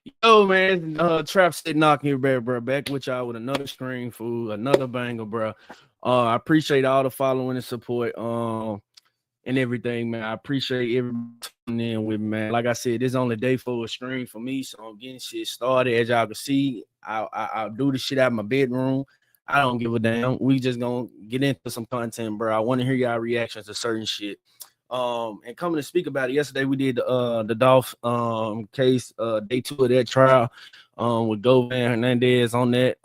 Yo, man, Trap State knocking your bad, bro. Back with y'all with another stream, food, another banger, bro. I appreciate all the following and support, and everything, man. I appreciate everybody tuning in with me, man. Like I said, this is only day 4 of stream for me, so I'm getting shit started. As y'all can see, I'll do the shit out of my bedroom. I don't give a damn. We just gonna get into some content, bro. I want to hear y'all reactions to certain shit. And coming to speak about it yesterday, we did the Dolph case, day 2 of that trial, with Govan Hernandez on that.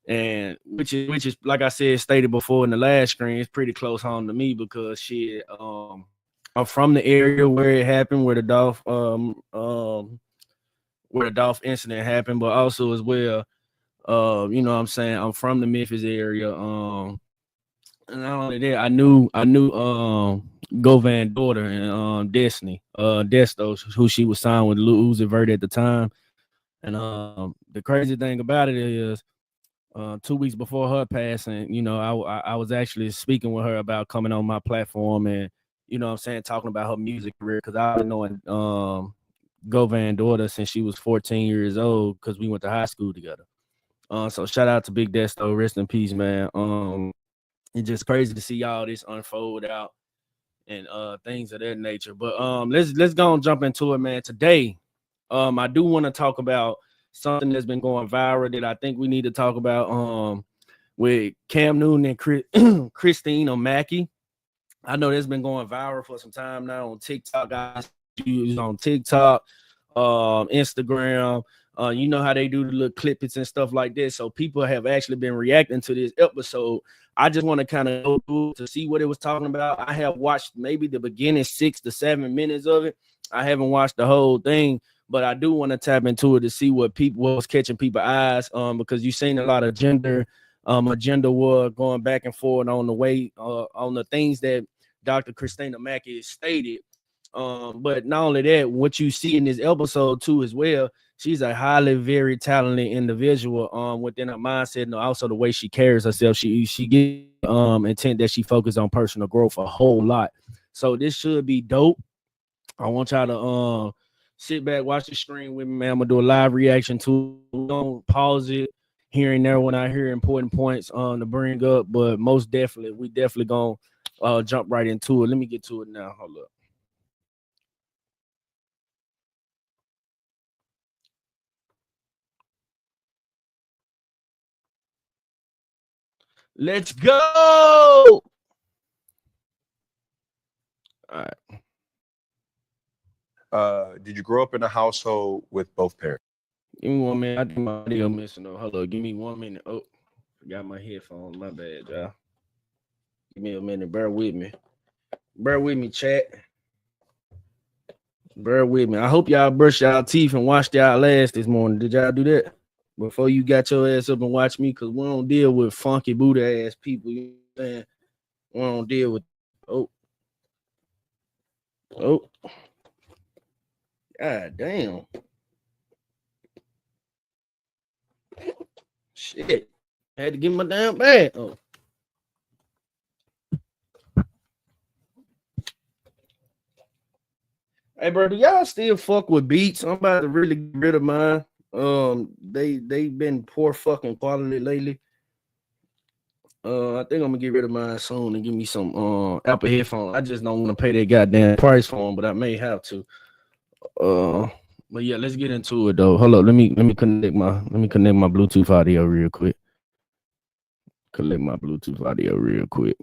And which is like I said, stated before in the last screen, it's pretty close home to me because shit, I'm from the area where it happened, where the Dolph incident happened, but also as well, you know what I'm saying, I'm from the Memphis area. And not only that, I knew Govan daughter and Destiny, Desto, who she was signed with Lil Uzi Vert at the time. And the crazy thing about it is, 2 weeks before her passing, you know, I was actually speaking with her about coming on my platform and, you know what I'm saying, talking about her music career because I've been knowing Govan daughter since she was 14 years old because we went to high school together. So shout out to Big Desto, rest in peace, man. It's just crazy to see all this unfold out and things of that nature. But let's go and jump into it, man. Today, I do want to talk about something that's been going viral that I think we need to talk about with Cam Newton and CRISTINA MACKEY. I know that's been going viral for some time now on TikTok, guys. Use on TikTok, Instagram. You know how they do the little clippets and stuff like this. So people have actually been reacting to this episode. I just want to kind of go through to see what it was talking about. I have watched maybe the beginning 6 to 7 minutes of it. I haven't watched the whole thing, but I do want to tap into it to see what was catching people's eyes. Because you've seen a lot of agenda war going back and forth on the way, on the things that Dr. CRISTINA MACKEY stated. But not only that, what you see in this episode too as well, she's a highly very talented individual within her mindset and also the way she carries herself. She gets intent that she focuses on personal growth a whole lot. So this should be dope. I want y'all to sit back, watch the stream with me, man. I'm gonna do a live reaction to it. Don't pause it here and there when I hear important points to bring up, but most definitely, we definitely gonna jump right into it. Let me get to it now. Hold up. Let's go. All right. Did you grow up in a household with both parents? Give me 1 minute. I think my audio missing though. Hold up. Give me 1 minute. Oh, forgot my headphones. My bad, y'all. Give me a minute. Bear with me. Bear with me, chat. Bear with me. I hope y'all brush y'all teeth and washed y'all ass this morning. Did y'all do that before you got your ass up and watch me? Because we don't deal with funky Buddha ass people. You know what I'm saying? We don't deal with. Oh. God damn. Shit. Had to get my damn bag. Oh. Hey, bro, do y'all still fuck with beats? I'm about to really get rid of mine. They've been poor fucking quality lately. I think I'm gonna get rid of mine soon and give me some Apple headphones. I just don't want to pay that goddamn price for them, but I may have to. But yeah, let's get into it though. Hold up, let me connect my Bluetooth audio real quick. Connect my Bluetooth audio real quick.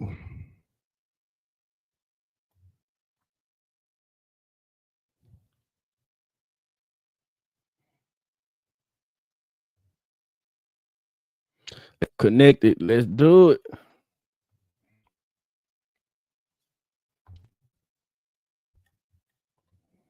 Connected. Let's do it.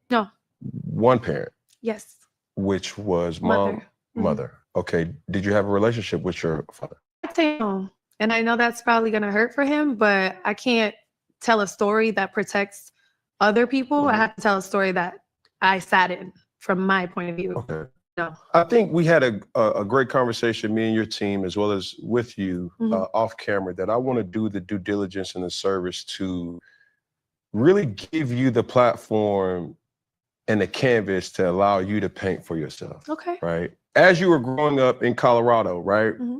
No. One parent. Yes. Which was mom, mother. Okay. Did you have a relationship with your father? I'd say no. And I know that's probably going to hurt for him, but I can't tell a story that protects other people. I have to tell a story that I sat in from my point of view. Okay. No. I think we had a great conversation, me and your team, as well as with you off camera, that I want to do the due diligence and the service to really give you the platform and a canvas to allow you to paint for yourself. Okay. Right. As you were growing up in Colorado, right? Mm-hmm.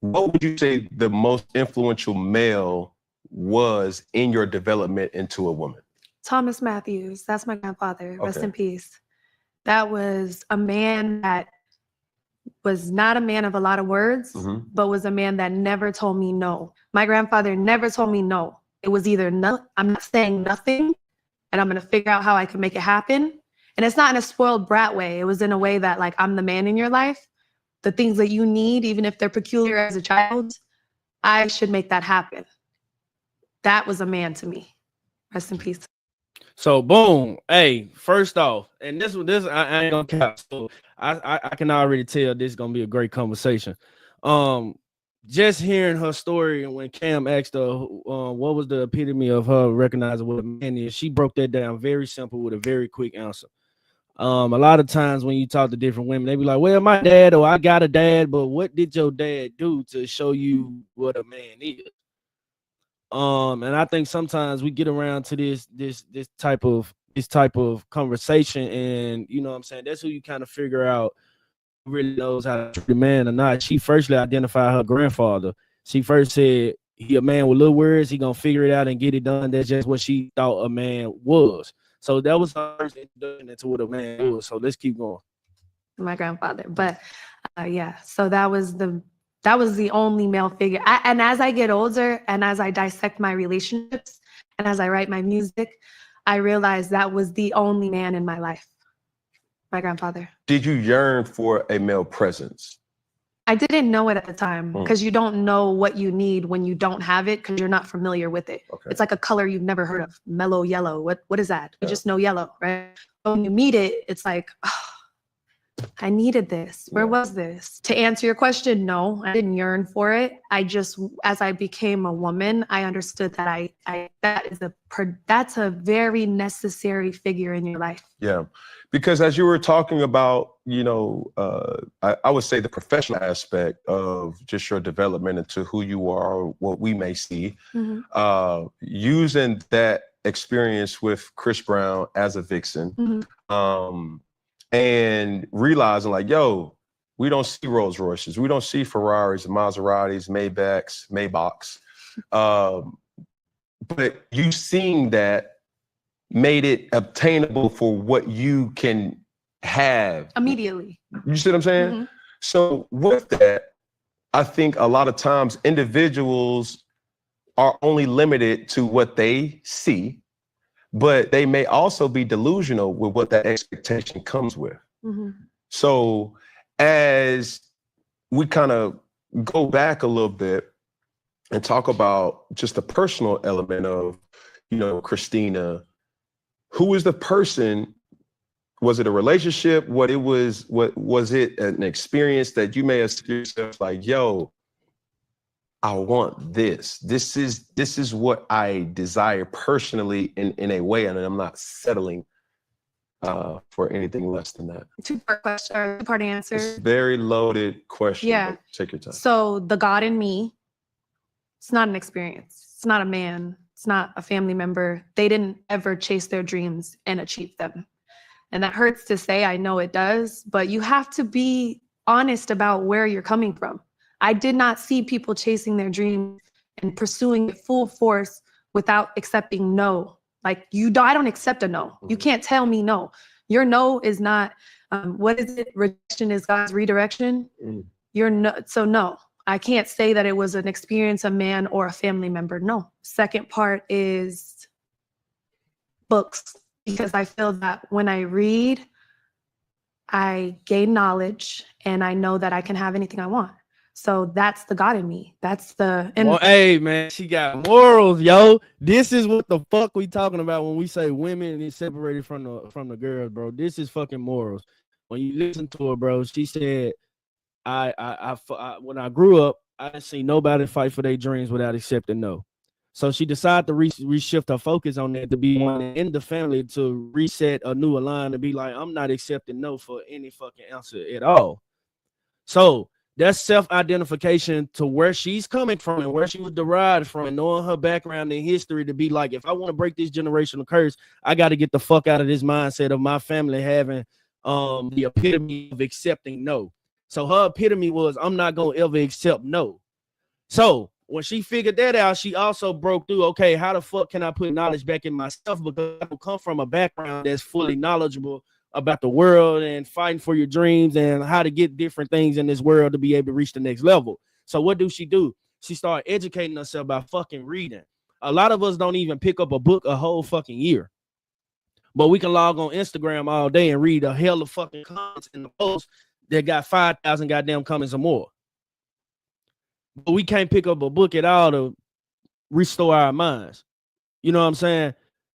What would you say the most influential male was in your development into a woman? Thomas Matthews. That's my grandfather. Rest Okay. in peace. That was a man that was not a man of a lot of words, but was a man that never told me no. My grandfather never told me no. It was either no, I'm not saying nothing, and I'm going to figure out how I can make it happen. And it's not in a spoiled brat way. It was in a way that, like, I'm the man in your life. The things that you need, even if they're peculiar as a child, I should make that happen. That was a man to me. Rest in peace. So boom, hey, first off, and this I ain't gonna cap. So I can already tell this is gonna be a great conversation. Just hearing her story, and when Cam asked her what was the epitome of her recognizing what a man is, she broke that down very simple with a very quick answer. A lot of times when you talk to different women, they be like, well, my dad, or I got a dad, but what did your dad do to show you what a man is? And I think sometimes we get around to this type of conversation, and you know what I'm saying, that's who you kind of figure out who really knows how to treat a man or not. She firstly identified her grandfather. She first said he a man with little words, he gonna figure it out and get it done. That's just what she thought a man was. So that was her first introduction into what a man was. So let's keep going. My grandfather. But yeah, so that was the only male figure. And as I get older and as I dissect my relationships and as I write my music, I realized that was the only man in my life. My grandfather. Did you yearn for a male presence? I didn't know it at the time, because you don't know what you need when you don't have it, because you're not familiar with it. Okay. It's like a color you've never heard of. Mellow yellow. What is that? You just know yellow, right? But when you meet it, it's like, oh, I needed this. Where was this? To answer your question, no, I didn't yearn for it. I just, as I became a woman, I understood that that's a very necessary figure in your life. Yeah, because as you were talking about, you know, I would say the professional aspect of just your development into who you are, or what we may see, using that experience with Chris Brown as a vixen, and realizing like, yo, we don't see Rolls Royces, we don't see Ferraris, Maseratis, Maybachs, but you seeing that made it obtainable for what you can have immediately. You see what I'm saying? So with that, I think a lot of times individuals are only limited to what they see, but they may also be delusional with what that expectation comes with. So as we kind of go back a little bit and talk about just the personal element of, you know, Christina, who is the person? Was it a relationship? What was it an experience that you may have said to yourself like, yo, I want this. This is what I desire personally in a way, and I'm not settling for anything less than that. Two-part question or two-part answer. It's a very loaded question. Yeah. Take your time. So the God in me, it's not an experience. It's not a man. It's not a family member. They didn't ever chase their dreams and achieve them. And that hurts to say, I know it does, but you have to be honest about where you're coming from. I did not see people chasing their dreams and pursuing it full force without accepting no. Like I don't accept a no. You can't tell me no. Your no is not, what is it? Rejection is God's redirection. You're no, so no. I can't say that it was an experience, a man or a family member. No. Second part is books, because I feel that when I read, I gain knowledge and I know that I can have anything I want. So that's the God in me. That's the. Well, hey man, she got morals, yo. This is what the fuck we talking about when we say women is separated from the girls, bro. This is fucking morals. When you listen to her, bro, she said, I when I grew up, I didn't see nobody fight for their dreams without accepting no. So she decided to reshift her focus on that, to be one in the family, to reset a new line, to be like, I'm not accepting no for any fucking answer at all. So That's self-identification to where she's coming from and where she was derived from, and knowing her background and history to be like, if I want to break this generational curse, I got to get the fuck out of this mindset of my family having the epitome of accepting no. So her epitome was, I'm not gonna ever accept no. So when she figured that out, she also broke through, okay, how the fuck can I put knowledge back in myself? Because I don't come from a background that's fully knowledgeable about the world and fighting for your dreams and how to get different things in this world to be able to reach the next level. So what do? She started educating herself by fucking reading. A lot of us don't even pick up a book a whole fucking year. But we can log on Instagram all day and read a hell of fucking comments in the post that got 5,000 goddamn comments or more. But we can't pick up a book at all to restore our minds. You know what I'm saying?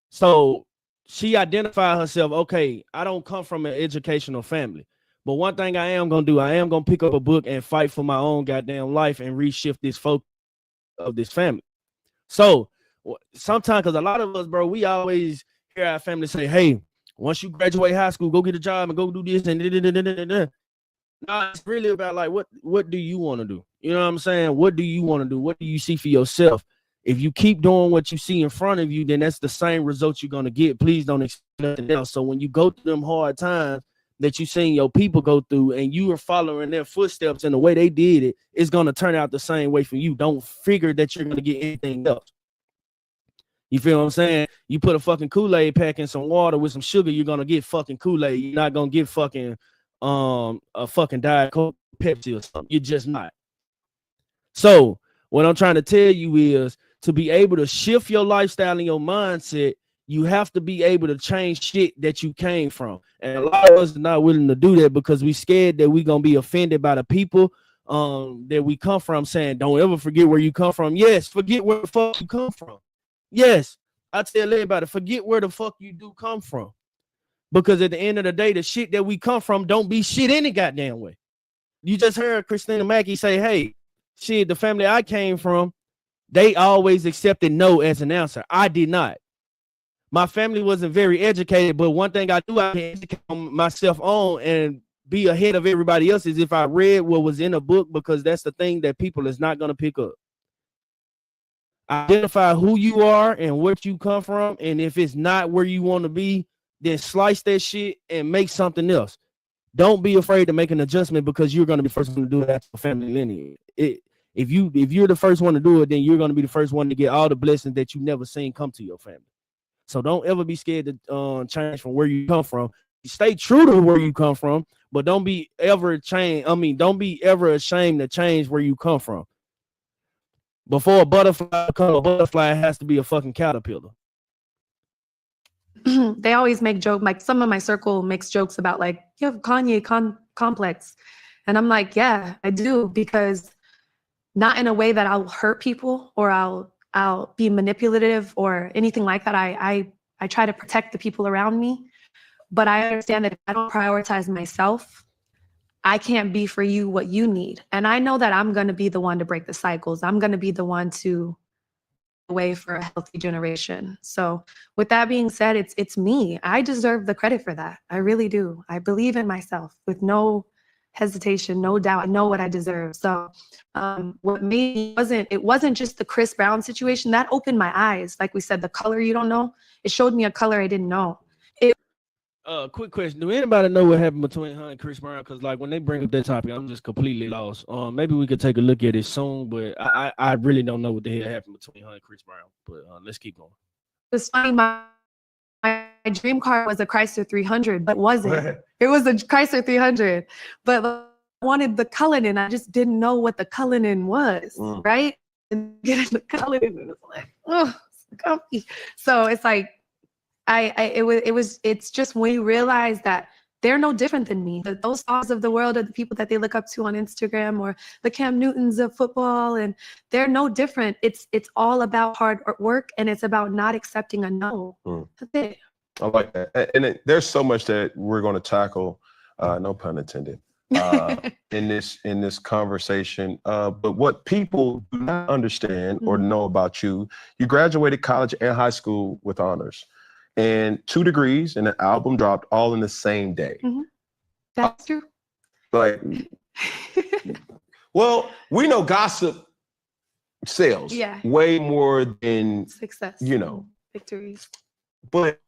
So she identified herself, okay, I don't come from an educational family. But one thing I am going to do, I am going to pick up a book and fight for my own goddamn life and reshift this focus of this family. So sometimes, because a lot of us, bro, we always hear our family say, hey, once you graduate high school, go get a job and go do this and da. No, it's really about like, what do you want to do? You know what I'm saying? What do you want to do? What do you see for yourself? If you keep doing what you see in front of you, then that's the same results you're going to get. Please don't expect nothing else. So when you go through them hard times that you seen your people go through and you are following their footsteps in the way they did it, it's going to turn out the same way for you. Don't figure that you're going to get anything else. You feel what I'm saying? You put a fucking Kool-Aid pack in some water with some sugar, you're going to get fucking Kool-Aid. You're not going to get fucking a fucking Diet Coke, Pepsi or something. You're just not. So what I'm trying to tell you is, to be able to shift your lifestyle and your mindset, you have to be able to change shit that you came from. And a lot of us are not willing to do that because we scared that we're going to be offended by the people that we come from, saying, don't ever forget where you come from. Yes, forget where the fuck you come from. Yes, I tell everybody, forget where the fuck you do come from. Because at the end of the day, the shit that we come from don't be shit any goddamn way. You just heard CRISTINA MACKEY say, hey, shit, the family I came from, they always accepted no as an answer. I did not. My family wasn't very educated, but one thing I do, I can educate myself on and be ahead of everybody else is if I read what was in a book, because that's the thing that people is not going to pick up. Identify who you are and what you come from, and if it's not where you want to be, then slice that shit and make something else. Don't be afraid to make an adjustment because you're going to be the first one to do that for family lineage. If you're the first one to do it, then you're going to be the first one to get all the blessings that you've never seen come to your family. So don't ever be scared to change from where you come from. Stay true to where you come from, but don't be ever ashamed to change where you come from. Before a butterfly becomes a butterfly, it has to be a fucking caterpillar. They always make jokes, like some of my circle makes jokes about like, you have Kanye complex. And I'm like, yeah, I do, because not in a way that I'll hurt people or I'll be manipulative or anything like that. I try to protect the people around me, but I understand that if I don't prioritize myself, I can't be for you what you need. And I know that I'm going to be the one to break the cycles. I'm going to be the one to way for a healthy generation. So with that being said, it's me. I deserve the credit for that. I really do. I believe in myself with no hesitation, no doubt. I know what I deserve. So what made me it wasn't just the Chris Brown situation that opened my eyes. Like we said, the color you don't know, it showed me a color I didn't know. Quick question. Do anybody know what happened between her and Chris Brown? Because like when they bring up that topic, I'm just completely lost. Maybe we could take a look at it soon, but I really don't know what the hell happened between her and Chris Brown. But let's keep going. It's funny, my dream car was a Chrysler 300, but it wasn't. It was a Chrysler 300, but I wanted the Cullinan. I just didn't know what the Cullinan was, right? And getting the Cullinan, and it's like, oh, it's comfy. So it's like, it's just when you realize that they're no different than me. Those stars of the world are the people that they look up to on Instagram, or the Cam Newtons of football, and they're no different. It's all about hard work, and it's about not accepting a no. That's it. I like that. And there's so much that we're going to tackle, no pun intended, in this conversation. But what people do not understand or know about you, you graduated college and high school with honors. And 2 degrees and an album dropped all in the same day. That's true. Like, Well, we know gossip sells way more than success, victories. But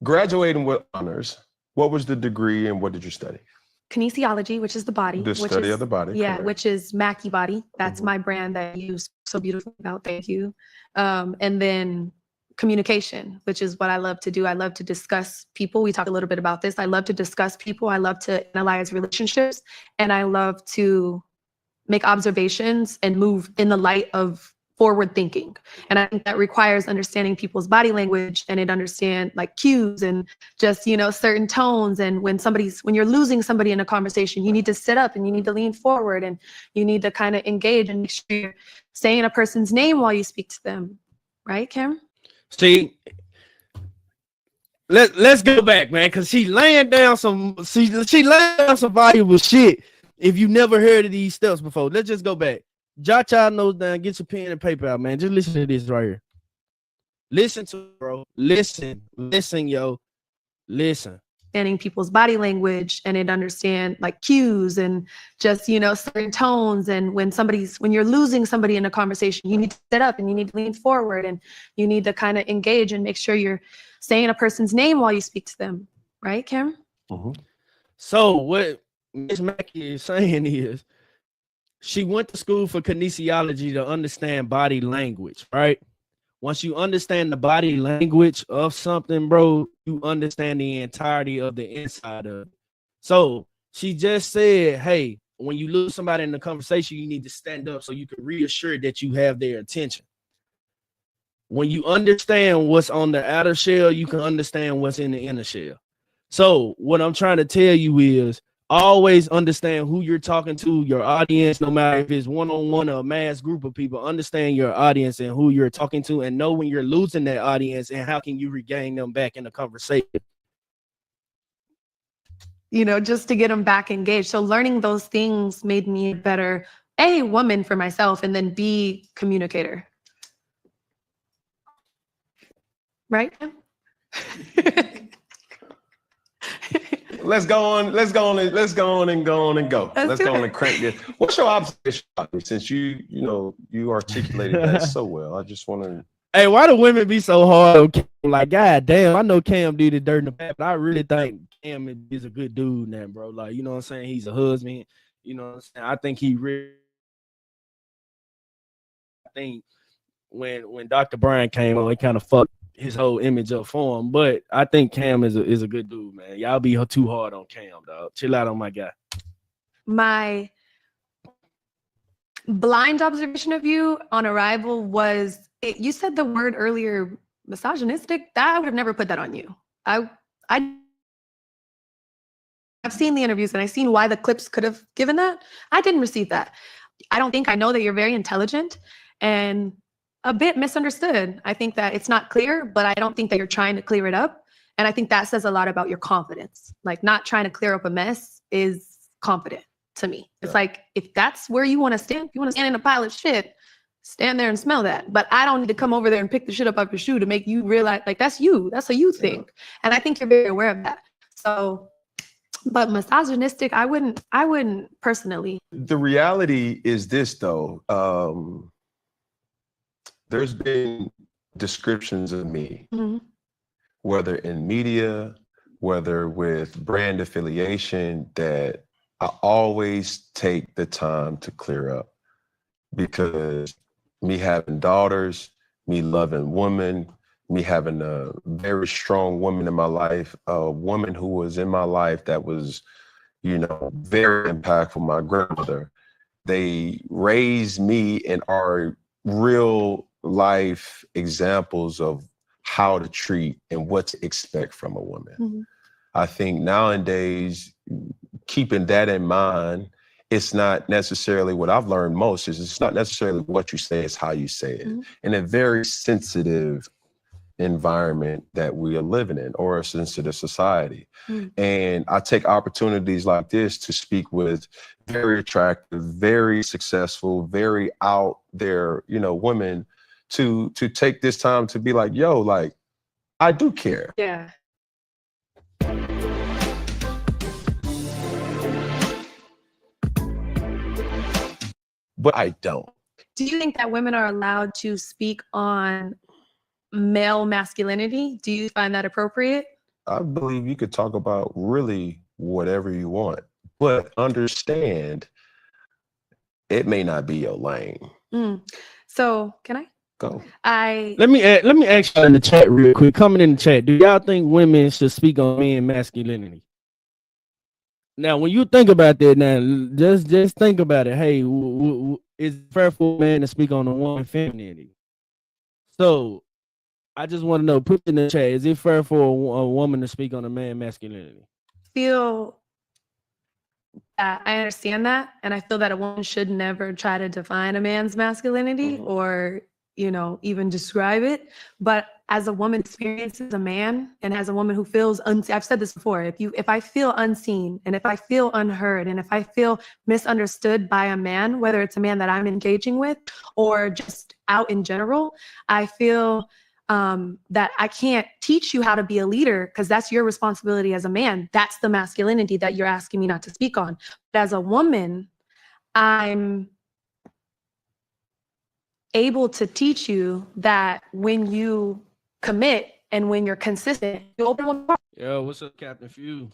graduating with honors, what was the degree and what did you study? Kinesiology, which is the body. The study of the body. Yeah, correct. which is MACKEY body. That's my brand that you use so beautifully about. Thank you. And then communication, which is what I love to do. I love to discuss people. We talked a little bit about this. I love to discuss people. I love to analyze relationships. And I love to make observations and move in the light of forward thinking. And I think that requires understanding people's body language and understand like cues and just, certain tones. And when you're losing somebody in a conversation, you need to sit up and you need to lean forward and you need to kind of engage and make sure you're saying a person's name while you speak to them. Right, Kim? See, let's go back, man, because she laying down some valuable shit. If you never heard of these steps before, let's just go back. Jot y'all notes down, get your pen and paper out, man. Just listen to this right here. Listen to it, bro. Listen, yo. Listen. Understanding people's body language and understand like cues and just, certain tones. And when you're losing somebody in a conversation, you need to sit up and you need to lean forward and you need to kind of engage and make sure you're saying a person's name while you speak to them. Right, Kim? Mm-hmm. So what Ms. Mackey is saying is she went to school for kinesiology to understand body language, right? Once you understand the body language of something, bro, you understand the entirety of the inside of it. So she just said, hey, when you lose somebody in the conversation, you need to stand up so you can reassure that you have their attention. When you understand what's on the outer shell, you can understand what's in the inner shell. So what I'm trying to tell you is always understand who you're talking to, your audience, no matter if it's one-on-one or a mass group of people. Understand your audience and who you're talking to and know when you're losing that audience and how can you regain them back in the conversation. Just to get them back engaged. So learning those things made me a better A, woman for myself, and then B, communicator. Right? Let's go on and crank this. What's your observation since you articulated that so well? I just want to. Hey, why do women be so hard on Cam? Like, god damn, I know Cam did the dirt in the past, but I really think Cam is a good dude now, bro. Like, you know what I'm saying? He's a husband. You know what I'm saying? I think I think when Dr. Brian came on, it kind of fucked his whole image up for him. But I think Cam is a good dude, man. Y'all be too hard on Cam, dog. Chill out on my guy. My blind observation of you on arrival was, you said the word earlier, misogynistic. That I would have never put that on you. I've seen the interviews and I've seen why the clips could have given that. I didn't receive that. I know that you're very intelligent and a bit misunderstood. I think that it's not clear, but I don't think that you're trying to clear it up. And I think that says a lot about your confidence. Like, not trying to clear up a mess is confident to me. It's like, if that's where you want to stand, you want to stand in a pile of shit, stand there and smell that. But I don't need to come over there and pick the shit up off your shoe to make you realize, like, that's you. That's a you thing. And I think you're very aware of that. So, but misogynistic, I wouldn't personally. The reality is this, though. There's been descriptions of me, whether in media, whether with brand affiliation, that I always take the time to clear up, because me having daughters, me loving women, me having a very strong woman in my life, a woman who was in my life that was, very impactful, my grandmother. They raised me and are real life examples of how to treat and what to expect from a woman. I think nowadays, keeping that in mind, it's not necessarily what I've learned most is it's not necessarily what you say, it's how you say it. In a very sensitive environment that we are living in, or a sensitive society. And I take opportunities like this to speak with very attractive, very successful, very out there, women, to take this time to be like, yo, like, I do care. Yeah. but I don't. Do you think that women are allowed to speak on male masculinity? Do you find that appropriate? I believe you could talk about really whatever you want, but understand it may not be your lane. So can I go? Let me ask y'all in the chat real quick. Coming in the chat, do y'all think women should speak on men masculinity? Now, when you think about that, now just think about it. Hey, is it fair for a man to speak on a woman femininity? So I just want to know, put in the chat, is it fair for a woman to speak on a man masculinity? Feel I understand that, and I feel that a woman should never try to define a man's masculinity or, you know, even describe it. But as a woman experiences a man, and as a woman who feels I've said this before, if I feel unseen, and if I feel unheard, and if I feel misunderstood by a man, whether it's a man that I'm engaging with or just out in general, I feel that I can't teach you how to be a leader, because that's your responsibility as a man. That's the masculinity that you're asking me not to speak on. But as a woman, I'm able to teach you that when you commit and when you're consistent, you open one heart. Yo, what's up, Captain Few?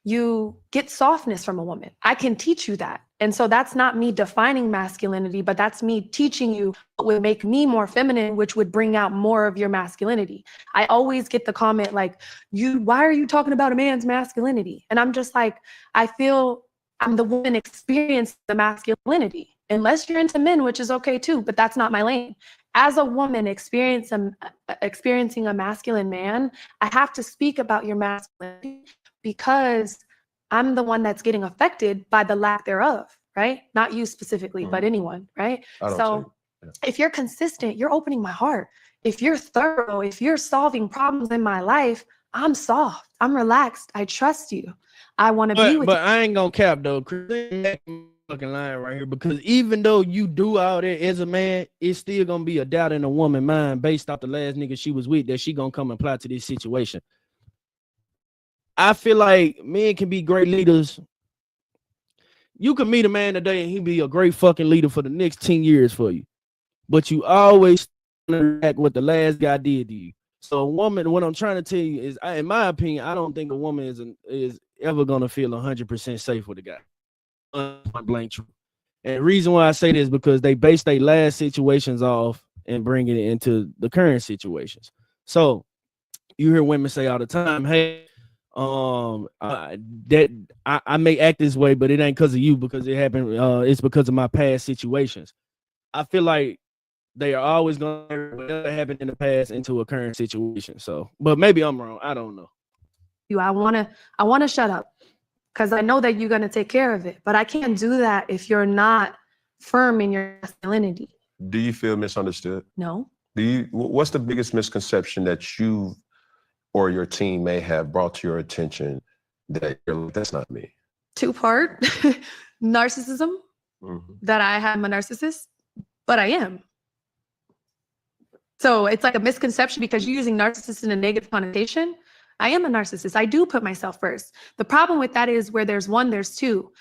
You get softness from a woman. I can teach you that. And so that's not me defining masculinity, but that's me teaching you what would make me more feminine, which would bring out more of your masculinity. I always get the comment like, why are you talking about a man's masculinity? And I'm just like, I feel I'm the woman experiencing the masculinity. Unless you're into men, which is okay too, but that's not my lane. As a woman experiencing a masculine man, I have to speak about your masculinity, because I'm the one that's getting affected by the lack thereof, right? Not you specifically, but anyone, right? So if you're consistent, you're opening my heart. If you're thorough, if you're solving problems in my life, I'm soft, I'm relaxed, I trust you. I want to be with you. But I ain't gonna cap though, CRISTINA fucking lying right here, because even though you do all that as a man, it's still gonna be a doubt in a woman's mind based off the last nigga she was with that she gonna come and apply to this situation. I feel like men can be great leaders. You can meet a man today and he be a great fucking leader for the next 10 years for you, but you always react what the last guy did to you. So a woman, what I'm trying to tell you is, in my opinion, I don't think a woman is ever gonna feel 100% safe with a guy. Blank truth. And the reason why I say this is because they base their last situations off and bring it into the current situations. So you hear women say all the time, hey, I may act this way, but it ain't because of you, because it happened. It's because of my past situations. I feel like they are always going to turn whatever happened in the past into a current situation. So, but maybe I'm wrong. I don't know. I want to shut up, because I know that you're going to take care of it, but I can't do that if you're not firm in your masculinity. Do you feel misunderstood? No. What's the biggest misconception that you or your team may have brought to your attention that you're like, that's not me? Two-part narcissism, that I'm a narcissist, but I am. So it's like a misconception because you're using narcissist in a negative connotation. I am a narcissist. I do put myself first. The problem with that is where there's one, there's two.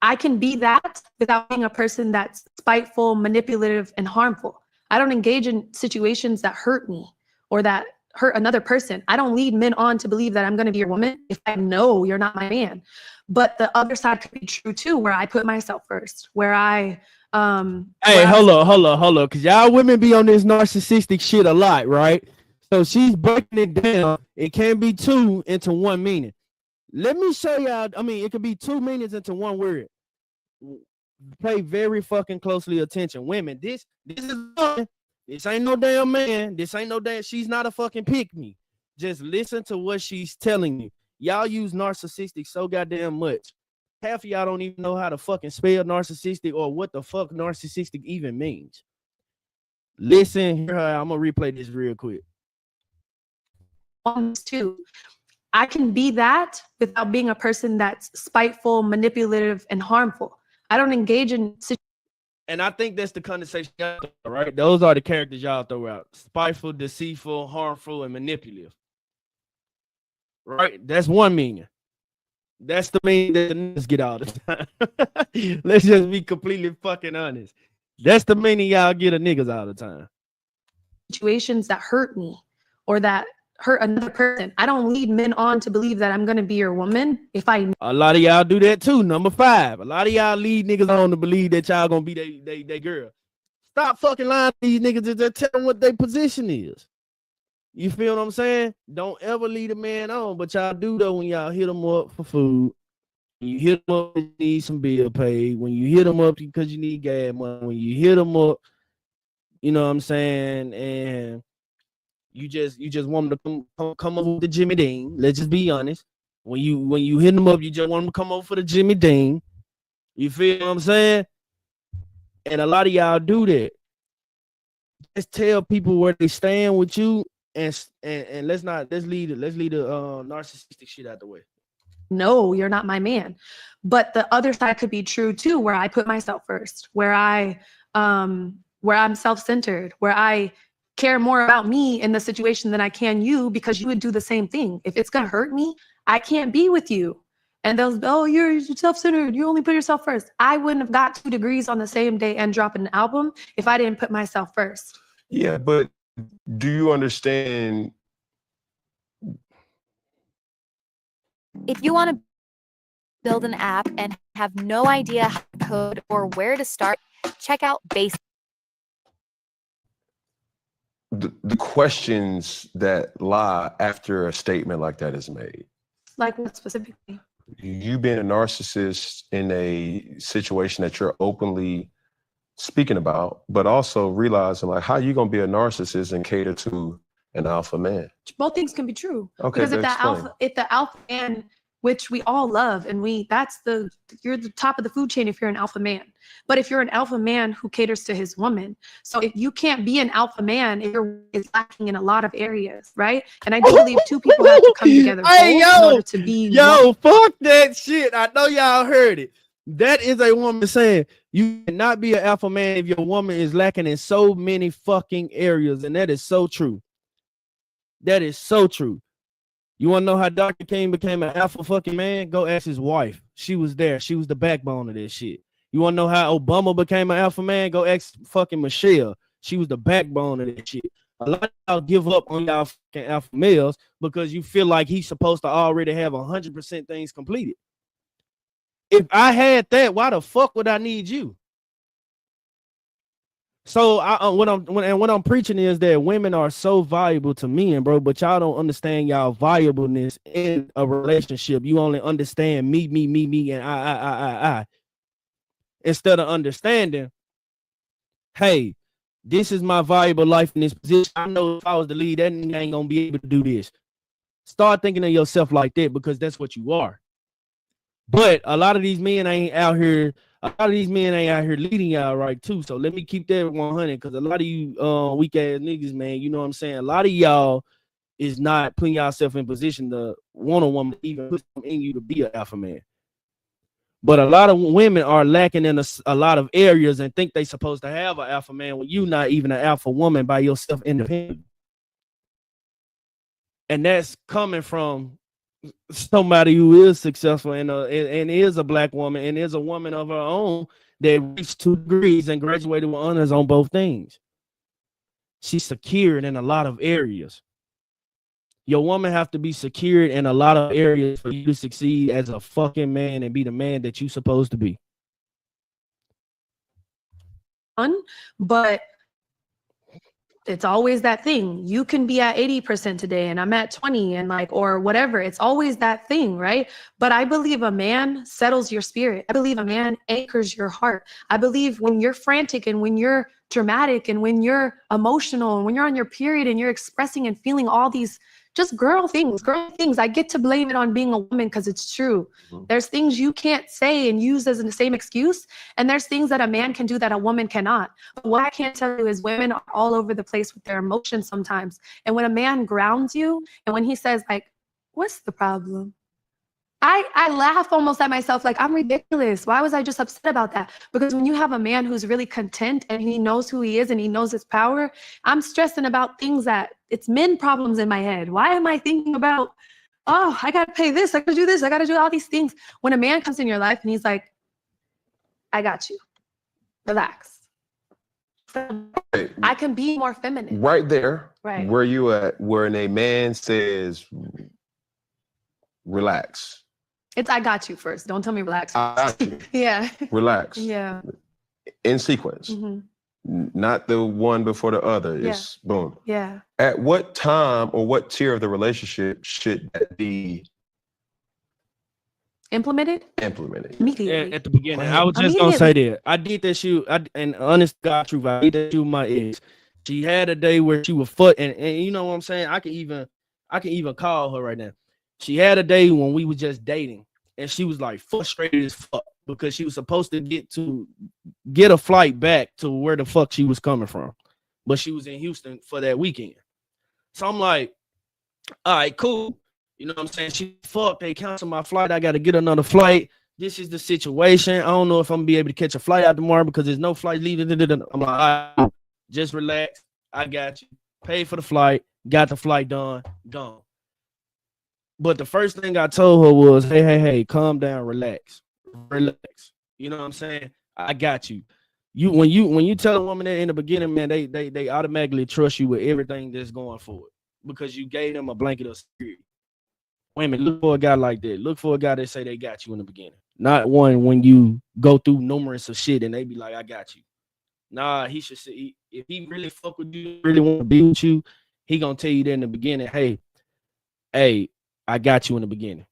I can be that without being a person that's spiteful, manipulative, and harmful. I don't engage in situations that hurt me or that hurt another person. I don't lead men on to believe that I'm going to be your woman if I know you're not my man. But the other side could be true too, where I put myself first, where I hey, hold on, because y'all women be on this narcissistic shit a lot, right? So she's breaking it down. It can't be two into one meaning. Let me show y'all. I mean, it could be two meanings into one word. Pay very fucking closely attention, women. This is woman. This ain't no damn man. This ain't no damn. She's not a fucking pick me. Just listen to what she's telling you. Y'all use narcissistic so goddamn much. Half of y'all don't even know how to fucking spell narcissistic or what the fuck narcissistic even means. Listen, hear her. I'm gonna replay this real quick. Too. I can be that without being a person that's spiteful, manipulative, and harmful. I don't engage in situations. And I think that's the conversation, right? Those are the characters y'all throw out: spiteful, deceitful, harmful, and manipulative. Right? That's one meaning. That's the meaning that the niggas get all the time. Let's just be completely fucking honest. That's the meaning y'all get of niggas all the time. Situations that hurt me or that hurt another person. I don't lead men on to believe that I'm going to be your woman if I. A lot of y'all do that too. Number 5. A lot of y'all lead niggas on to believe that y'all gonna be they girl. Stop fucking lying to these niggas and just tell them what their position is. You feel what I'm saying? Don't ever lead a man on, but y'all do though when y'all hit them up for food. When you hit them up because you need some bill paid. When you hit them up because you need gas money. When you hit them up, you know what I'm saying, and you just want them to come over with the Jimmy Dean. Let's just be honest. When you hit them up, you just want them to come over for the Jimmy Dean. You feel what I'm saying? And a lot of y'all do that. Just tell people where they stand with you, and let's leave the narcissistic shit out the way. No, you're not my man. But the other side could be true too, where I put myself first, where I'm self-centered, where I care more about me in the situation than I can you, because you would do the same thing. If it's gonna hurt me, I can't be with you. And they'll, oh, you're self-centered. You only put yourself first. I wouldn't have got 2 degrees on the same day and dropped an album if I didn't put myself first. Yeah, but do you understand? If you want to build an app and have no idea how to code or where to start, check out Base. The questions that lie after a statement like that is made. Like what specifically? You being a narcissist in a situation that you're openly speaking about, but also realizing like how you gonna be a narcissist and cater to an alpha man. Both things can be true. Okay, because if the alpha man, which we all love, and you're the top of the food chain if you're an alpha man. But if you're an alpha man who caters to his woman, so if you can't be an alpha man, it's lacking in a lot of areas, right? And I do believe 2 people have to come together in order to be one. Fuck that shit. I know y'all heard it. That is a woman saying you cannot be an alpha man if your woman is lacking in so many fucking areas, and that is so true. That is so true. You want to know how Dr. King became an alpha fucking man? Go ask his wife. She was there. She was the backbone of this shit. You want to know how Obama became an alpha man? Go ask fucking Michelle. She was the backbone of that shit. A lot of y'all give up on y'all fucking alpha males because you feel like he's supposed to already have 100% things completed. If I had that, why the fuck would I need you? So what I'm preaching is that women are so valuable to men, bro, but y'all don't understand y'all valuableness in a relationship. You only understand me, and I. Instead of understanding, hey, this is my valuable life in this position. I know if I was the lead, that nigga ain't gonna be able to do this. Start thinking of yourself like that, because that's what you are. But a lot of these men ain't out here. A lot of these men ain't out here leading y'all right too. So let me keep that 100, because a lot of you weak ass niggas, man, you know what I'm saying? A lot of y'all is not putting yourself in position to want a woman to even put something in you to be an alpha man. But a lot of women are lacking in a lot of areas and think they supposed to have an alpha man when you not even an alpha woman by yourself independent. And that's coming from somebody who is successful and is a black woman and is a woman of her own that reached 2 degrees and graduated with honors on both things. She's secured in a lot of areas. Your woman have to be secured in a lot of areas for you to succeed as a fucking man and be the man that you're supposed to be. But it's always that thing. You can be at 80% today and I'm at 20 and or whatever. It's always that thing, right? But I believe a man settles your spirit. I believe a man anchors your heart. I believe when you're frantic and when you're dramatic and when you're emotional and when you're on your period and you're expressing and feeling all these just girl things. I get to blame it on being a woman because it's true. Mm-hmm. There's things you can't say and use as the same excuse. And there's things that a man can do that a woman cannot. But what I can't tell you is women are all over the place with their emotions sometimes. And when a man grounds you and when he says what's the problem? I laugh almost at myself like I'm ridiculous. Why was I just upset about that? Because when you have a man who's really content and he knows who he is and he knows his power, I'm stressing about things that it's men problems in my head. Why am I thinking about oh, I gotta pay this, I gotta do this, I gotta do all these things. When a man comes in your life and he's like, I got you, relax. I can be more feminine. Right there, Right. where you at, when a man says, relax. It's I got you first. Don't tell me relax. I got you. Yeah. Relax. Yeah. In sequence. Mhm. Not the one before the other. It's boom. Yeah. At what time or what tier of the relationship should that be Implemented implemented? immediately. At the beginning, I was just gonna say that I did that shoot. And honest God truth, I did that shoot with my ex. She had a day where she was and you know what I'm saying. I can even call her right now. She had a day when we were just dating, and she was like frustrated as fuck because she was supposed to get a flight back to where the fuck she was coming from, but she was in Houston for that weekend. So I'm like, all right, cool. You know what I'm saying? She fucked. They canceled my flight. I got to get another flight. This is the situation. I don't know if I'm gonna be able to catch a flight out tomorrow because there's no flight leaving. I'm like, all right, just relax. I got you. Paid for the flight. Got the flight done. Gone. But the first thing I told her was, hey, calm down, relax. You know what I'm saying? I got you. When you tell a woman that in the beginning, man, they automatically trust you with everything that's going forward because you gave them a blanket of security. Women, look for a guy like that. Look for a guy that say they got you in the beginning. Not one when you go through numerous of shit and they be like, I got you. Nah, he should say, if he really fuck with you, really want to be with you, he gonna tell you that in the beginning, hey, I got you in the beginning.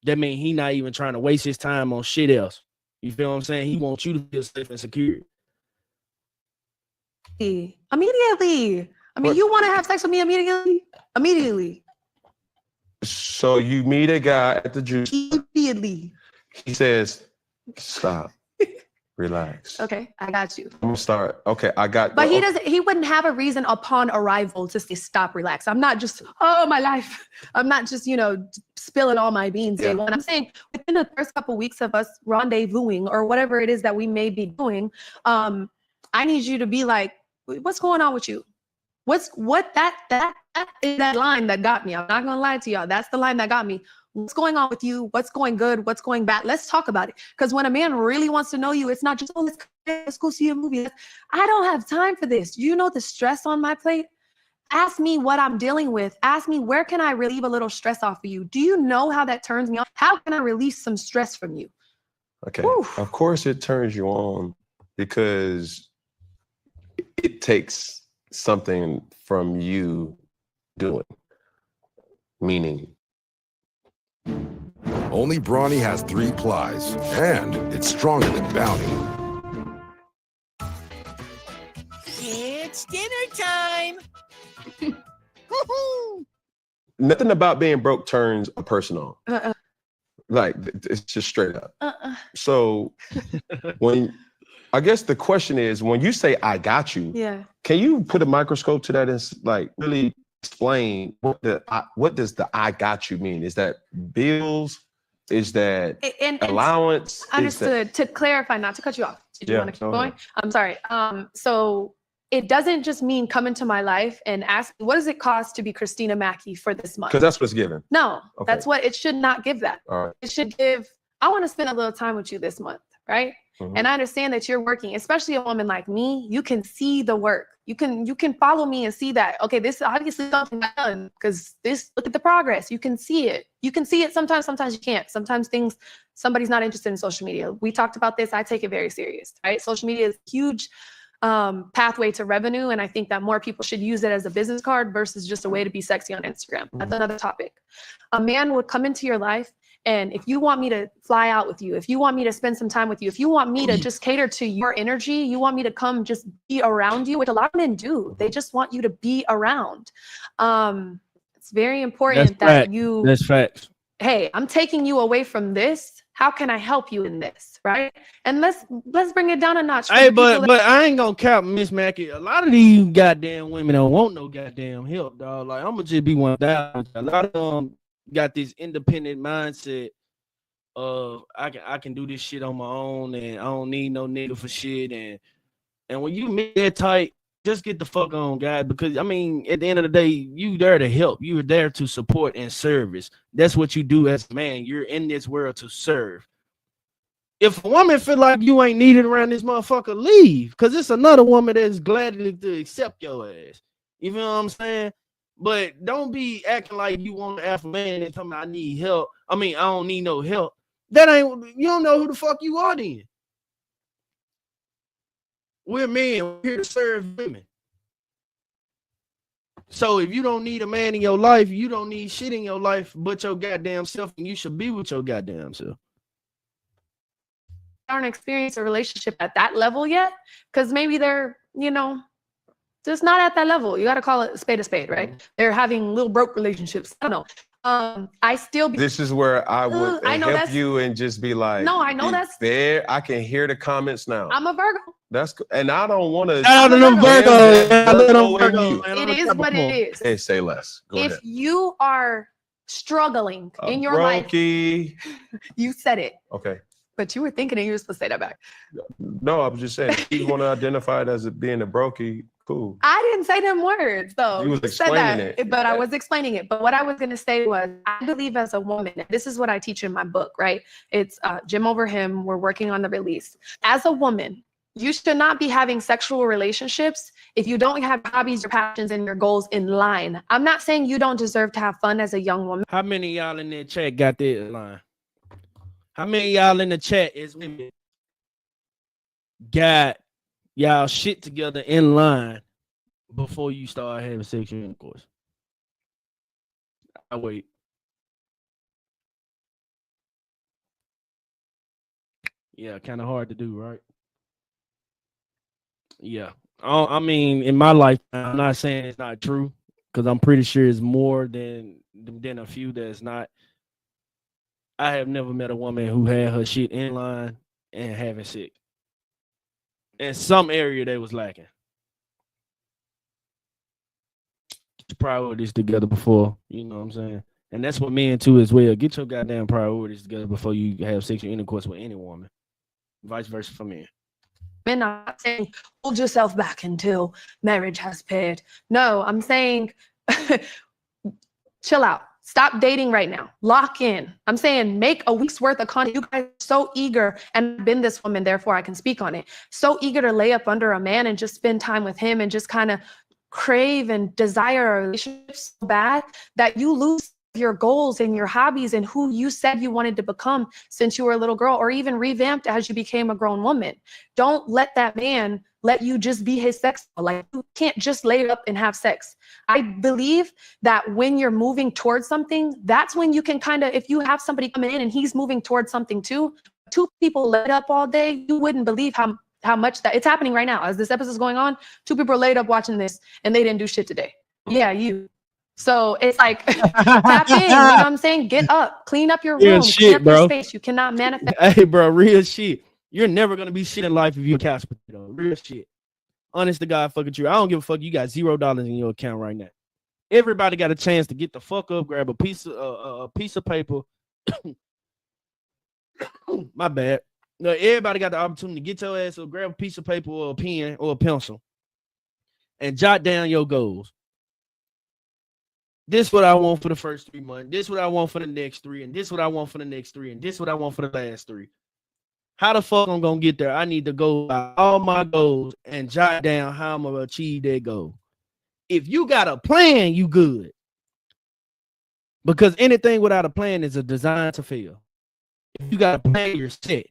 That means he not even trying to waste his time on shit else. You feel what I'm saying? He wants you to feel safe and secure. Immediately. I mean, you want to have sex with me immediately? Immediately. So you meet a guy at the juice. Immediately. He says, stop. Relax. Okay, I got you. I'm gonna start. Okay, I got. But he wouldn't have a reason upon arrival to say stop, relax. I'm not just, oh my life. I'm not just, spilling all my beans day one. I'm saying within the first couple weeks of us rendezvousing or whatever it is that we may be doing, I need you to be like, what's going on with you? That is that line that got me. I'm not gonna lie to y'all. That's the line that got me. What's going on with you? What's going good? What's going bad? Let's talk about it. Because when a man really wants to know you, it's not just, oh, let's go see a movie. I don't have time for this. Do you know the stress on my plate? Ask me what I'm dealing with. Ask me, where can I relieve a little stress off of you? Do you know how that turns me on? How can I release some stress from you? Okay. Oof. Of course it turns you on because it takes something from you doing. Meaning, only Brawny has 3 plies, and it's stronger than Bounty. It's dinner time. nothing about being broke turns a person on. Like, it's just straight up. So I guess the question is, when you say I got you, can you put a microscope to that and like really explain what does the I got you mean? Is that bills? Is that allowance? Understood. To clarify, not to cut you off. Did you want to keep going? I'm sorry. So it doesn't just mean come into my life and ask, what does it cost to be Christina Mackey for this month? Because that's what's given. No, that's what it should not give that. All right. It should give, I want to spend a little time with you this month, right? Mm-hmm. And I understand that you're working, especially a woman like me, you can see the work. You can follow me and see that, okay, this is obviously something I've done because look at the progress. You can see it. You can see it sometimes you can't. Sometimes somebody's not interested in social media. We talked about this. I take it very serious, right? Social media is a huge pathway to revenue. And I think that more people should use it as a business card versus just a way to be sexy on Instagram. That's another topic. A man would come into your life, and if you want me to fly out with you, if you want me to spend some time with you, if you want me to just cater to your energy, you want me to come just be around you, which a lot of men do. They just want you to be around. It's very important That's facts. Hey, I'm taking you away from this. How can I help you in this, right? And let's bring it down a notch. Hey, but I ain't gonna count Miss Mackey. A lot of these goddamn women don't want no goddamn help, dog. Like, I'm gonna just be 1,000. A lot of them got this independent mindset of I can do this shit on my own and I don't need no nigga for shit. And when you meet that type, just get the fuck on, guys. Because I mean, at the end of the day, you there to help. You're there to support and service. That's what you do as a man. You're in this world to serve. If a woman feel like you ain't needed around this motherfucker, leave. Cause it's another woman that's glad to accept your ass. You feel what I'm saying? But don't be acting like you want an alpha man and tell me I need help. I mean, I don't need no help. That ain't, you don't know who the fuck you are then. We're men, we're here to serve women. So if you don't need a man in your life, you don't need shit in your life but your goddamn self, and you should be with your goddamn self. Aren't experienced a relationship at that level yet, because maybe they're, you know, just not at that level. You got to call it a spade, right? They're having little broke relationships. I don't know. I still be, This is where I would I know help you and just be like, no, I know that's there. I can hear the comments now. I'm a Virgo. That's and I don't want to. Shout out to them Virgos. It is what it is. Hey, say less. Go If ahead. you are struggling in your life, you said it. Okay. But you were thinking and you were supposed to say that back. No, I was just saying, if you want to identify it as it being a brokey, cool. I didn't say them words, though. You was explaining it. But I was explaining it. But what I was going to say was, I believe as a woman, this is what I teach in my book, right? It's Jim Over Him. We're working on the release. As a woman, you should not be having sexual relationships if you don't have hobbies, your passions, and your goals in line. I'm not saying you don't deserve to have fun as a young woman. How many of y'all in that chat got that in line? How many of y'all in the chat is women got y'all shit together in line before you start having sexual intercourse? I wait. Yeah, kind of hard to do, right? Yeah. I mean, in my lifetime, I'm not saying it's not true, because I'm pretty sure it's more than a few that's not. I have never met a woman who had her shit in line and having sex. In some area, they was lacking. Get your priorities together before, you know what I'm saying? And that's what men too as well. Get your goddamn priorities together before you have sexual intercourse with any woman. Vice versa for men. I'm not saying hold yourself back until marriage has paired. No, I'm saying chill out. Stop dating right now. Lock in. I'm saying make a week's worth of content. You guys are so eager, and I've been this woman, therefore I can speak on it. So eager to lay up under a man and just spend time with him and just kind of crave and desire a relationship so bad that you lose your goals and your hobbies and who you said you wanted to become since you were a little girl, or even revamped as you became a grown woman. Don't let that man let you just be his sex. Like, you can't just lay up and have sex. I believe that when you're moving towards something, that's when you can kind of, if you have somebody coming in and he's moving towards something too, two people laid up all day, you wouldn't believe how much that it's happening right now. As this episode is going on, two people are laid up watching this and they didn't do shit today. Yeah, you. So it's like, tap in, you know what I'm saying? Get up, clean up your room, clean up your space. You cannot manifest. Hey, bro, real shit. You're never going to be shit in life if you're a couch potato. Real shit. Honest to God, fucking true. I don't give a fuck. You got $0 in your account right now. Everybody got a chance to get the fuck up, grab a piece of paper. My bad. No, everybody got the opportunity to get your ass up, grab a piece of paper or a pen or a pencil and jot down your goals. This is what I want for the first 3 months. This is what I want for the next 3. And this is what I want for the next 3. And this is what I want for the last 3. How the fuck I'm going to get there? I need to go by all my goals and jot down how I'm going to achieve that goal. If you got a plan, you good. Because anything without a plan is a design to fail. If you got a plan, you're set.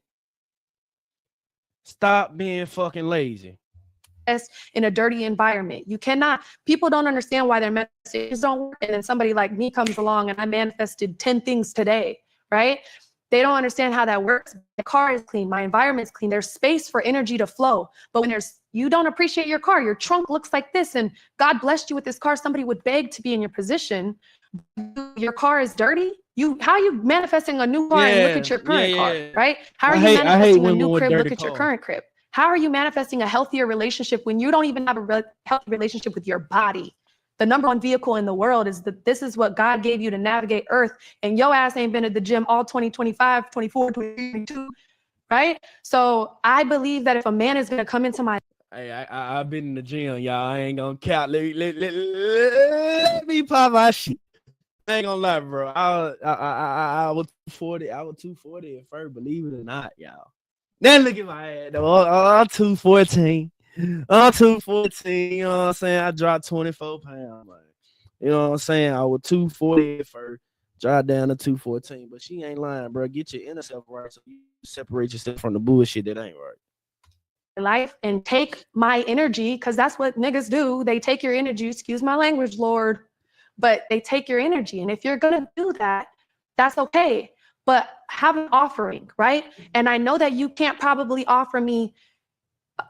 Stop being fucking lazy. In a dirty environment. You cannot, people don't understand why their messages don't work. And then somebody like me comes along and I manifested 10 things today, right? They don't understand how that works. The car is clean, my environment's clean. There's space for energy to flow. But when you don't appreciate your car, your trunk looks like this, and God blessed you with this car, somebody would beg to be in your position. Your car is dirty. How are you manifesting a new car and look at your current car, right? How are you manifesting a new crib, look at your current crib? How are you manifesting a healthier relationship when you don't even have a healthy relationship with your body? The number one vehicle in the world is that this is what God gave you to navigate earth, and your ass ain't been at the gym all 2025, 24, 22, right? So I believe that if a man is going to come into my Hey, I've been in the gym, y'all. I ain't gonna count. Let me pop my shit. I ain't gonna lie, bro. I was 240. I was 240 at first, believe it or not, y'all. Now look at my head, though. I'm 214. I'm 214. You know what I'm saying? I dropped 24 pounds, man. You know what I'm saying? I was 240 at first, dropped down to 214. But she ain't lying, bro. Get your inner self right so you separate yourself from the bullshit that ain't right. Life and take my energy, because that's what niggas do. They take your energy, excuse my language, Lord, but they take your energy. And if you're gonna do that, that's okay. But have an offering, right? And I know that you can't probably offer me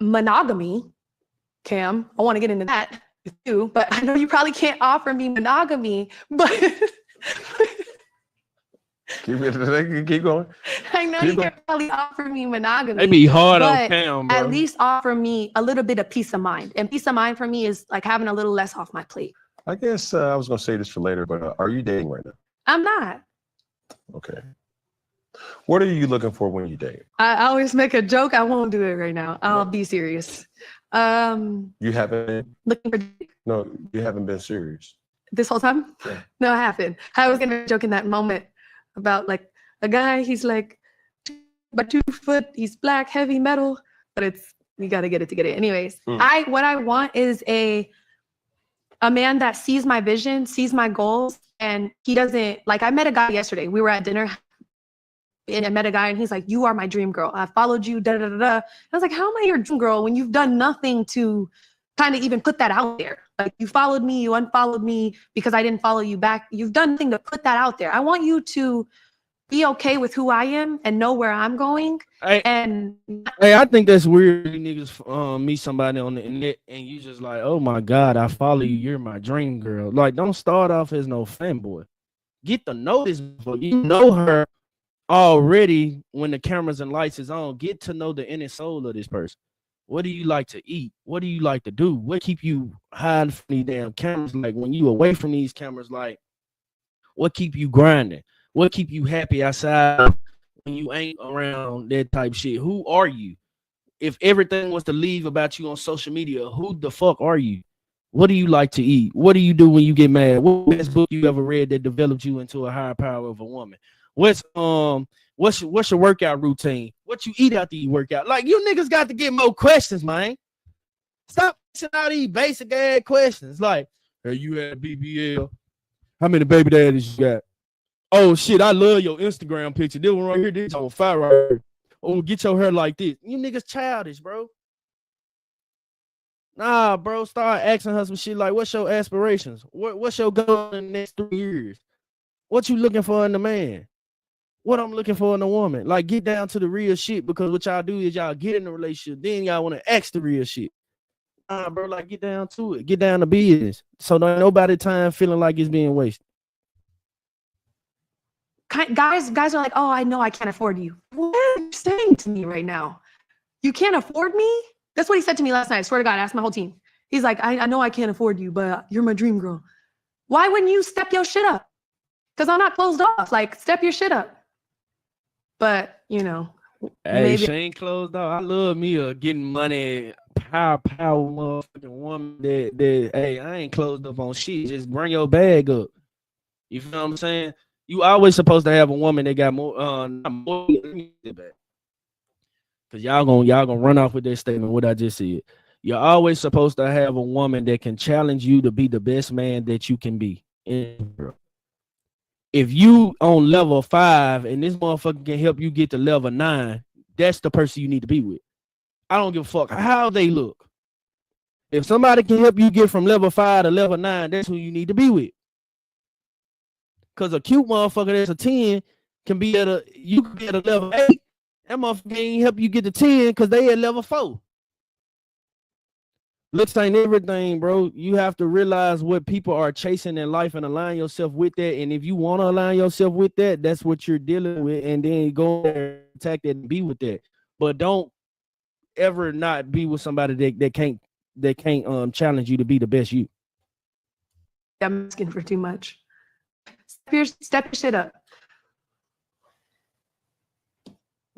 monogamy, Cam. I want to get into that with you, but I know you probably can't offer me monogamy, but Keep going. I know you can probably offer me monogamy. They be hard on but Cam, bro. at least offer me a little bit of peace of mind. And peace of mind for me is like having a little less off my plate. I guess I was gonna say this for later, but are you dating right now? I'm not. Okay. What are you looking for when you date? I always make a joke. I won't do it right now. I'll be serious. You haven't? Looking for No, you haven't been serious. this whole time? Yeah. No, I haven't. I was gonna joke in that moment about like a guy, he's like about 2 foot, he's black, heavy metal, but it's, you gotta get it to get it. Anyways, what I want is a man that sees my vision, sees my goals, and he doesn't, like, I met a guy yesterday. We were at dinner and I met a guy and he's like, you are my dream girl. I followed you, da da da da. I was like, how am I your dream girl when you've done nothing to kind of even put that out there? Like, you followed me, you unfollowed me because I didn't follow you back. You've done nothing to put that out there. I want you to be okay with who I am and know where I'm going. Hey, and I think that's weird. You niggas meet somebody on the internet and you just like, oh my God, I follow you. You're my dream girl. Like, don't start off as no fanboy. Get to know this. You know her already when the cameras and lights is on. Get to know the inner soul of this person. What do you like to eat? What do you like to do? What keep you hiding from these damn cameras? Like, when you away from these cameras, like, what keep you grinding? What keep you happy outside when you ain't around that type shit? Who are you? If everything was to leave about you on social media, who the fuck are you? What do you like to eat? What do you do when you get mad? What's the best book you ever read that developed you into a higher power of a woman? What's your workout routine? What you eat after you work out? Like, you niggas got to get more questions, man. Stop asking all these basic ass questions. Like, hey, you had BBL? How many baby daddies you got? Oh shit, I love your Instagram picture. This one right here, this on fire right here. Oh, get your hair like this. You niggas childish, bro. Nah, bro, start asking her some shit like, what's your aspirations? What's your goal in the next 3 years? What you looking for in a man? What I'm looking for in a woman? Like, get down to the real shit, because what y'all do is y'all get in a relationship, then y'all want to ask the real shit. Nah, bro, like, get down to it. Get down to business. So nobody time feeling like it's being wasted. Guys are like, oh, I know I can't afford you. What are you saying to me right now? You can't afford me? That's what he said to me last night. I swear to God, I asked my whole team. He's like, I know I can't afford you, but you're my dream girl. Why wouldn't you step your shit up? Because I'm not closed off. Like, step your shit up. But, you know. Hey, maybe she ain't closed off. I love me a getting money, power motherfucking woman that hey, I ain't closed up on shit. Just bring your bag up. You feel what I'm saying? You always supposed to have a woman that got more because y'all gonna run off with that statement, what I just said. You're always supposed to have a woman that can challenge you to be the best man that you can be. If you on level 5 and this motherfucker can help you get to level 9, that's the person you need to be with. I don't give a fuck how they look. If somebody can help you get from level 5 to level 9, that's who you need to be with. Because a cute motherfucker that's a 10 can be at a level 8. That motherfucker ain't help you get to 10 because they at level 4. Looks ain't everything, bro. You have to realize what people are chasing in life and align yourself with that. And if you want to align yourself with that, that's what you're dealing with. And then go there and attack that and be with that. But don't ever not be with somebody that can't challenge you to be the best you. I'm asking for too much. Step your shit up.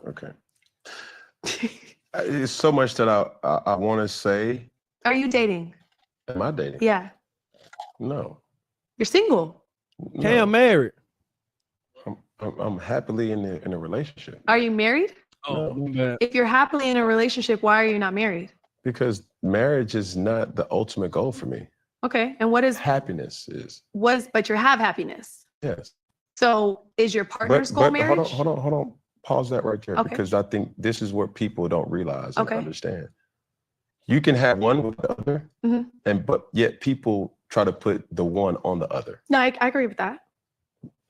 Okay. It's so much that I want to say. Are you dating? Am I dating? Yeah. No. You're single. No. Cam married. I'm happily in a relationship. Are you married? Oh, man. If you're happily in a relationship, why are you not married? Because marriage is not the ultimate goal for me. Okay. And what is Happiness is. but you have happiness. Yes. So is your partner's goal marriage? Hold on. Pause that right there, Okay. because I think this is what people don't realize and Okay. understand. You can have one with the other, but yet people try to put the one on the other. No, I agree with that.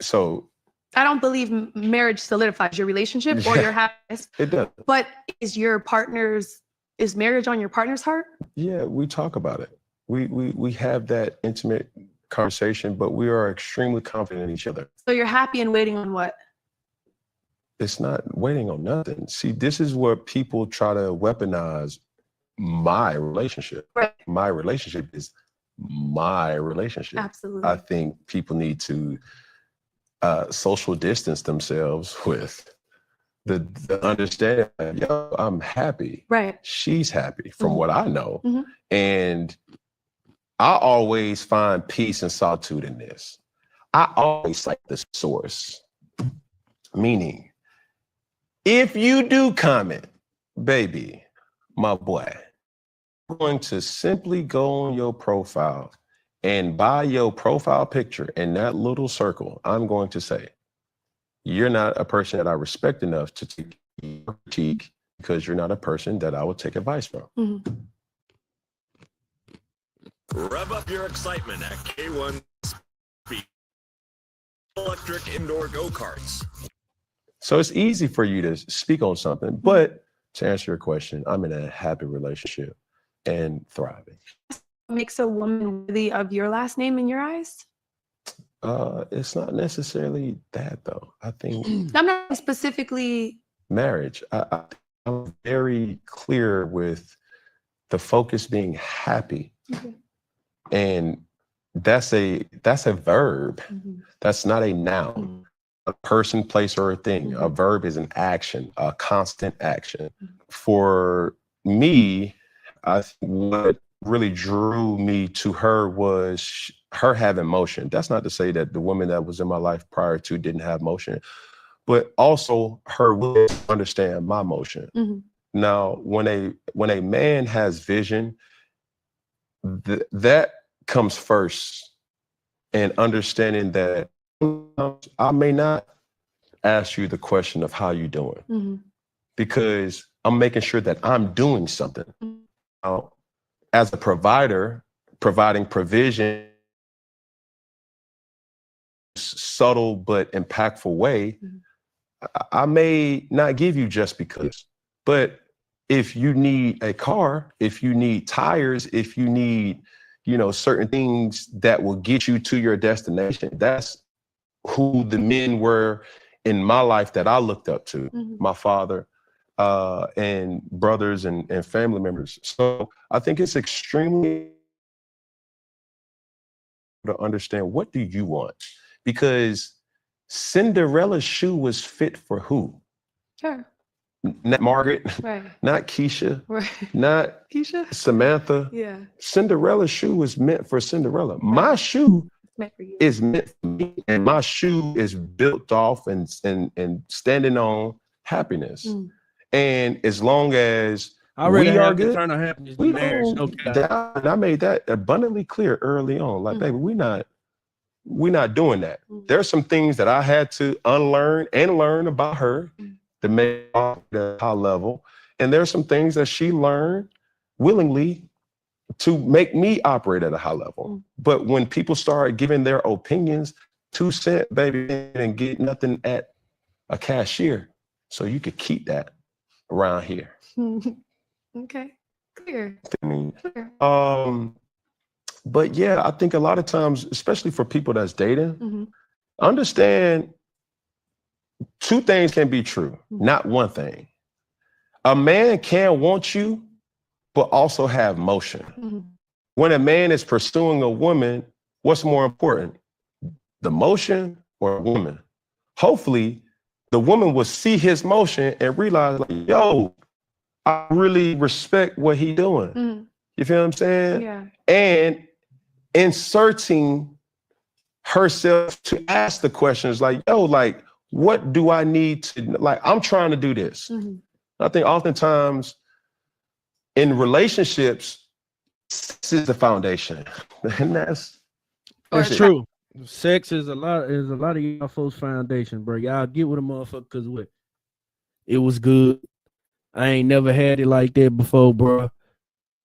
So I don't believe marriage solidifies your relationship or your happiness. it does. But is marriage on your partner's heart? Yeah, we talk about it. We have that intimate conversation, but we are extremely confident in each other. So you're happy and waiting on what? It's not waiting on nothing. See, this is where people try to weaponize my relationship. Right. My relationship is my relationship. Absolutely. I think people need to social distance themselves with the understanding that, yo, I'm happy. Right. She's happy from what I know. Mhm. And I always find peace and solitude in this. I always cite the source. Meaning, if you do comment, baby, my boy, I'm going to simply go on your profile, and by your profile picture in that little circle, I'm going to say, you're not a person that I respect enough to take your critique, because you're not a person that I would take advice from. Mhm. Rev up your excitement at K1 Speed Electric Indoor Go-Karts. So it's easy for you to speak on something, but to answer your question, I'm in a happy relationship and thriving. What makes a woman worthy of your last name in your eyes? It's not necessarily that, though. I think I'm not specifically. marriage. I'm very clear with the focus being happy, and that's a verb. That's not a noun. A person, place, or a thing. A verb is an action, a constant action. For me, I think what really drew me to her was her having motion. That's not to say that the woman that was in my life prior to didn't have motion, but also her willing to understand my motion. Now, when a man has vision, that comes first, and understanding that I may not ask you the question of how you doing, because I'm making sure that I'm doing something. Now, as a provider, providing provision, subtle but impactful way, I may not give you just because, but if you need a car, if you need tires, if you need, certain things that will get you to your destination, that's who the men were in my life that I looked up to, my father, and brothers and family members. So I think it's extremely to understand, what do you want? Because Cinderella's shoe was fit for who? Sure. Not Margaret, Right. not Keisha, Right. not Keisha? Samantha. Yeah. Cinderella's shoe was meant for Cinderella. My shoe Meant for you. is meant for me, and my shoe is built off and standing on happiness. And as long as I already we are have good, eternal happiness we in marriage. don't. Okay. And I made that abundantly clear early on. Like, baby, we're not doing that. There's some things that I had to unlearn and learn about her to make it at a high level. And there's some things that she learned willingly to make me operate at a high level. But when people start giving their opinions, 2 cents, baby, and get nothing at a cashier, so you could keep that around here. Okay. Clear. I mean, Clear. but yeah, I think a lot of times, especially for people that's dating, understand 2 things can be true, not one thing. A man can want you, but also have motion. When a man is pursuing a woman, what's more important, the motion or a woman? Hopefully, the woman will see his motion and realize, like, yo, I really respect what he doing. Mhm. You feel what I'm saying? Yeah. And inserting herself to ask the questions like, yo, like, what do I need to, like, I'm trying to do this. Mhm. I think oftentimes in relationships, sex is the foundation. And that's It's true. Sex is a lot of y'all folks' foundation, bro. Y'all get with a motherfucker because what? It was good. I ain't never had it like that before, bro.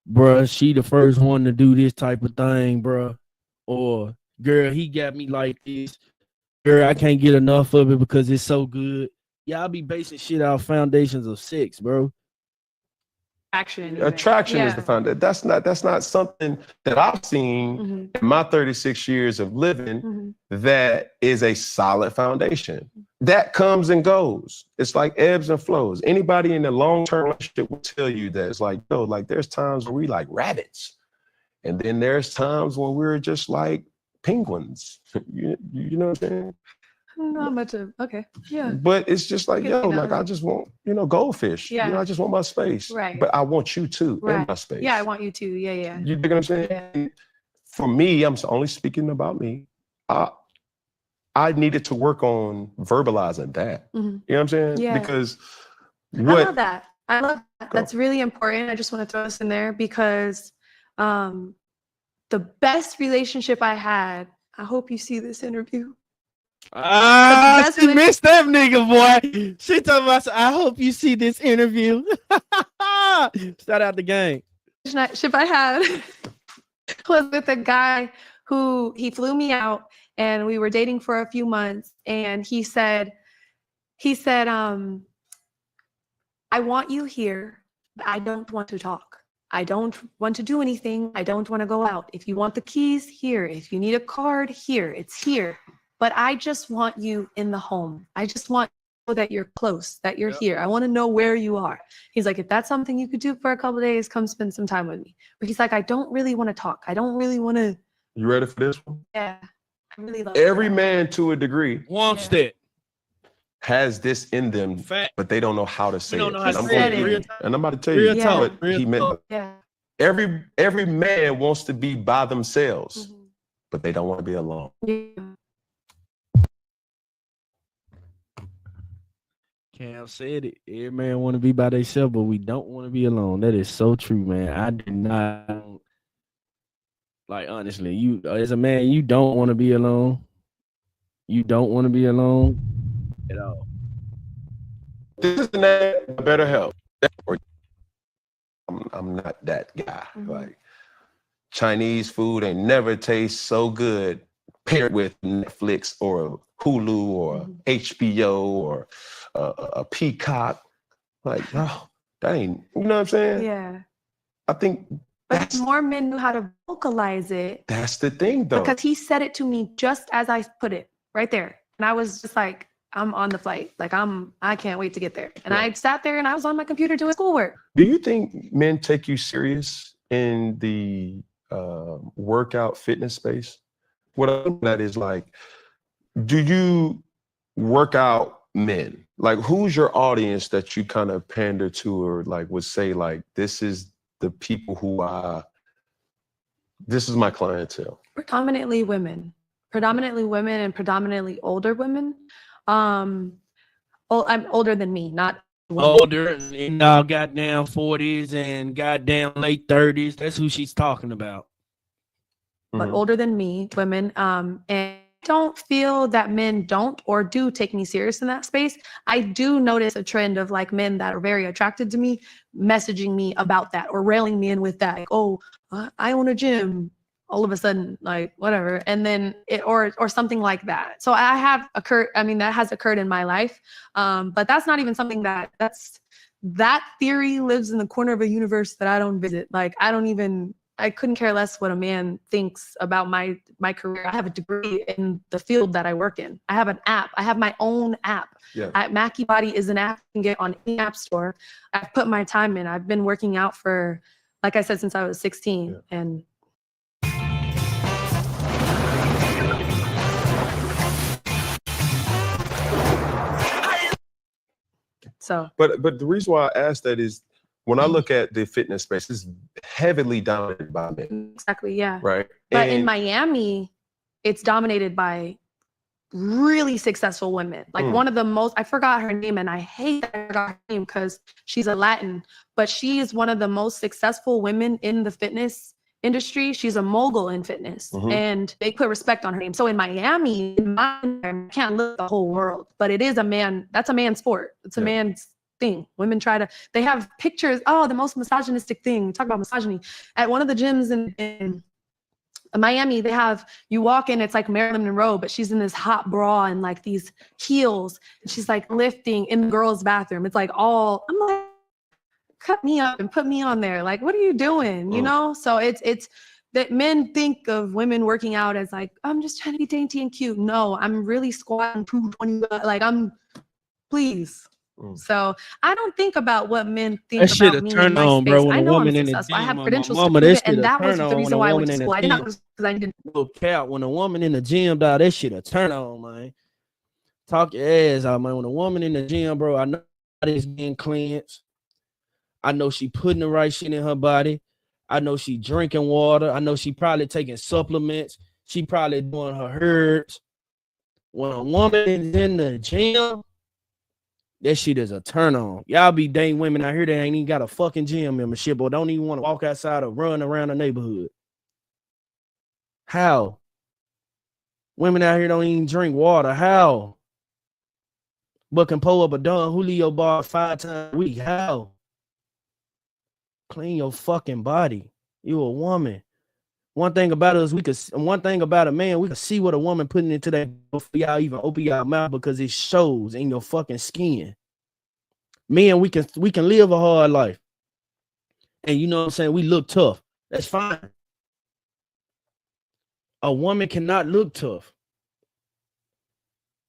Bruh, she the first one to do this type of thing, bruh. Or, girl, he got me like this. Girl, I can't get enough of it because it's so good. Y'all be basing shit off foundations of sex, bro. Attraction is the foundation. That's not something that I've seen in my 36 years of living that is a solid foundation. That comes and goes. It's like ebbs and flows. Anybody in a long-term relationship will tell you that. It's like, no, like there's times where we like rabbits. And then there's times when we're just like penguins. You know what I'm saying? Not much of, okay. Yeah. But it's just like, yo, like I just want, goldfish. Yeah. You know, I just want my space. Right. But I want you too in my space. Yeah, I want you too. Yeah, yeah. You dig what I'm saying? Yeah. For me, I'm only speaking about me. I needed to work on verbalizing that. You know what I'm saying? Yeah. Because I love that. That's really important. I just want to throw this in there because the best relationship I had, I hope you see this interview. She missed that nigga, boy. She talking about, I hope you see this interview. Shout out the gang. Relationship I had was with a guy who he flew me out and we were dating for a few months. And he said, I want you here, but I don't want to talk. I don't want to do anything. I don't want to go out. If you want the keys, here. If you need a card, here. It's here. But I just want you in the home. I just want to know that you're close, that you're here. I want to know where you are. He's like, if that's something you could do for a couple of days, come spend some time with me. But he's like, I don't really want to talk. I don't really want to. You ready for this one? Yeah. I really love Every man to a degree wants that. Has this in them, but they don't know how to say it. And I'm about to tell you, he meant. Every man wants to be by themselves, but they don't want to be alone. Cam said it. Every man want to be by themselves, but we don't want to be alone. That is so true, man. I did not, like, honestly, you as a man, you don't want to be alone. You don't want to be alone at all. This is the better help. I'm not that guy. Like, Chinese food ain't never taste so good paired with Netflix or Hulu or HBO or a Peacock. Like, oh, that ain't, you know what I'm saying? Yeah. I think but more men knew how to vocalize it. That's the thing, though. Because he said it to me just as I put it right there. And I was just like, I'm on the flight. Like, I can't wait to get there. And I sat there and I was on my computer doing schoolwork. Do you think men take you serious in the workout fitness space? What I mean that is, like, do you work out men? Like, who's your audience that you kind of pander to, or like would say, like, this is the people who this is my clientele? Predominantly women and predominantly older women. I'm older than me, not women. Older and goddamn 40s and goddamn late 30s. That's who she's talking about. But older than me, women. And I don't feel that men don't or do take me serious in that space. I do notice a trend of, like, men that are very attracted to me messaging me about that or railing me in with that. Like, oh, I own a gym. All of a sudden, like, whatever. And then or something like that. So that has occurred in my life. But that's not even something that theory lives in the corner of a universe that I don't visit. Like, I couldn't care less what a man thinks about my career. I have a degree in the field that I work in. I have an app. I have my own app. Yeah. Mackie Body is an app you can get on any app store. I've put my time in. I've been working out for, like I said, since I was 16. Yeah. And so. But the reason why I asked that is, when I look at the fitness space, it's heavily dominated by men. Exactly, yeah. Right. But in Miami, it's dominated by really successful women. Like one of the most, I forgot her name, and I hate that I forgot her name because she's a Latin, but she is one of the most successful women in the fitness industry. She's a mogul in fitness, and they put respect on her name. So in Miami, I can't look at the whole world, but it is a man, that's a man's sport. It's a man's thing. Women try to, they have pictures, oh, the most misogynistic thing, talk about misogyny. At one of the gyms in Miami, they have, you walk in, it's like Marilyn Monroe, but she's in this hot bra and like these heels, and she's like lifting in the girls' bathroom. It's like all, I'm like, cut me up and put me on there. Like, what are you doing? You know? So it's that men think of women working out as like, I'm just trying to be dainty and cute. No, I'm really squatting 220, like please. So I don't think about what men think That shit about a me turn in my on, space. bro. When I a know I'm woman in the successful. I gym, have my credentials mama, to that prove it, shit a and that was turn the on when reason a why I woman went to in the school. I did not gym. go to school because I didn't. Little cat, when a woman in the gym, dog, that shit a turn on, man. Talk your ass out, man. When a woman in the gym, bro, I know it's getting cleansed. I know she putting the right shit in her body. I know she drinking water. I know she probably taking supplements. She probably doing her herbs. When a woman is in the gym, that shit is a turn on. Y'all be dating women out here that ain't even got a fucking gym membership or don't even want to walk outside or run around the neighborhood. How? Women out here don't even drink water. How? But can pull up a Don Julio bar 5 times a week. How? Clean your fucking body. You a woman. One thing about us, one thing about a man, we can see what a woman putting into that before y'all even open y'all mouth because it shows in your fucking skin. Men, we can live a hard life. And you know what I'm saying? We look tough. That's fine. A woman cannot look tough.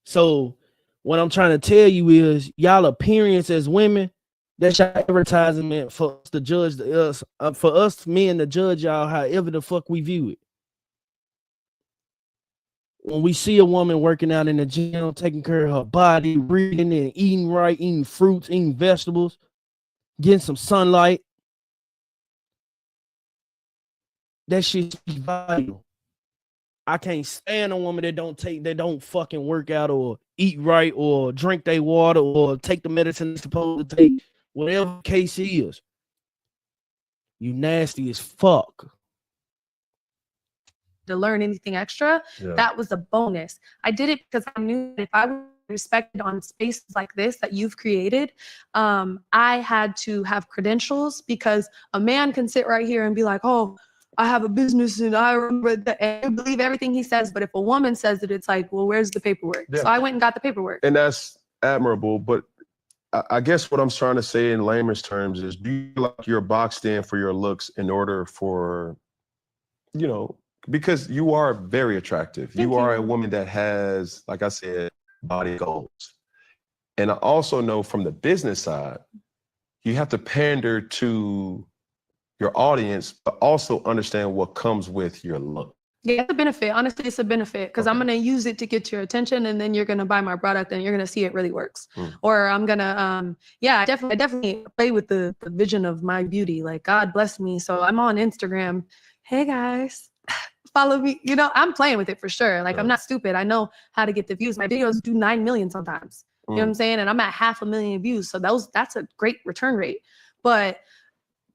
So what I'm trying to tell you is y'all appearance as women, that's your advertisement for us to judge us, for us men to judge y'all however the fuck we view it. When we see a woman working out in the gym, taking care of her body, reading and eating right, eating fruits, eating vegetables, getting some sunlight, that shit's vital. I can't stand a woman that don't fucking work out or eat right or drink their water or take the medicine they're supposed to take. Whatever the case is, you nasty as fuck. To learn anything extra, that was a bonus. I did it because I knew that if I was respected on spaces like this that you've created, I had to have credentials, because a man can sit right here and be like, oh, I have a business and I remember that, and I believe everything he says. But if a woman says it, it's like, well, where's the paperwork? So I went and got the paperwork. And that's admirable. But I guess what I'm trying to say in layman's terms is, do you feel like you're boxed in for your looks in order for, you know, because you are very attractive. You are a woman that has, like I said, body goals. And I also know from the business side, you have to pander to your audience, but also understand what comes with your look. Yeah, it's a benefit. Honestly, it's a benefit, because I'm going to use it to get your attention, and then you're going to buy my product and you're going to see it really works. Or I'm going to, I definitely play with the vision of my beauty. Like, God bless me. So I'm on Instagram. Hey guys, follow me. You know, I'm playing with it for sure. Like, I'm not stupid. I know how to get the views. My videos do 9 million sometimes. You know what I'm saying? And I'm at 500,000 views. So that's a great return rate. But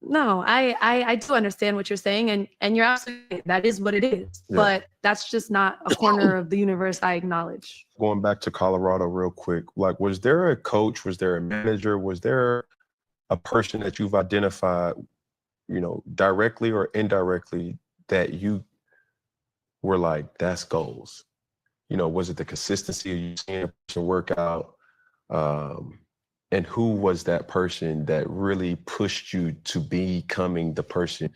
no, I do understand what you're saying, and you're absolutely right. That is what it is. But that's just not a corner of the universe I acknowledge. Going back to Colorado real quick, like, was there a coach? Was there a manager? Was there a person that you've identified, you know, directly or indirectly, that you were like, that's goals? You know, was it the consistency of you seeing a person work out? And who was that person that really pushed you to becoming the person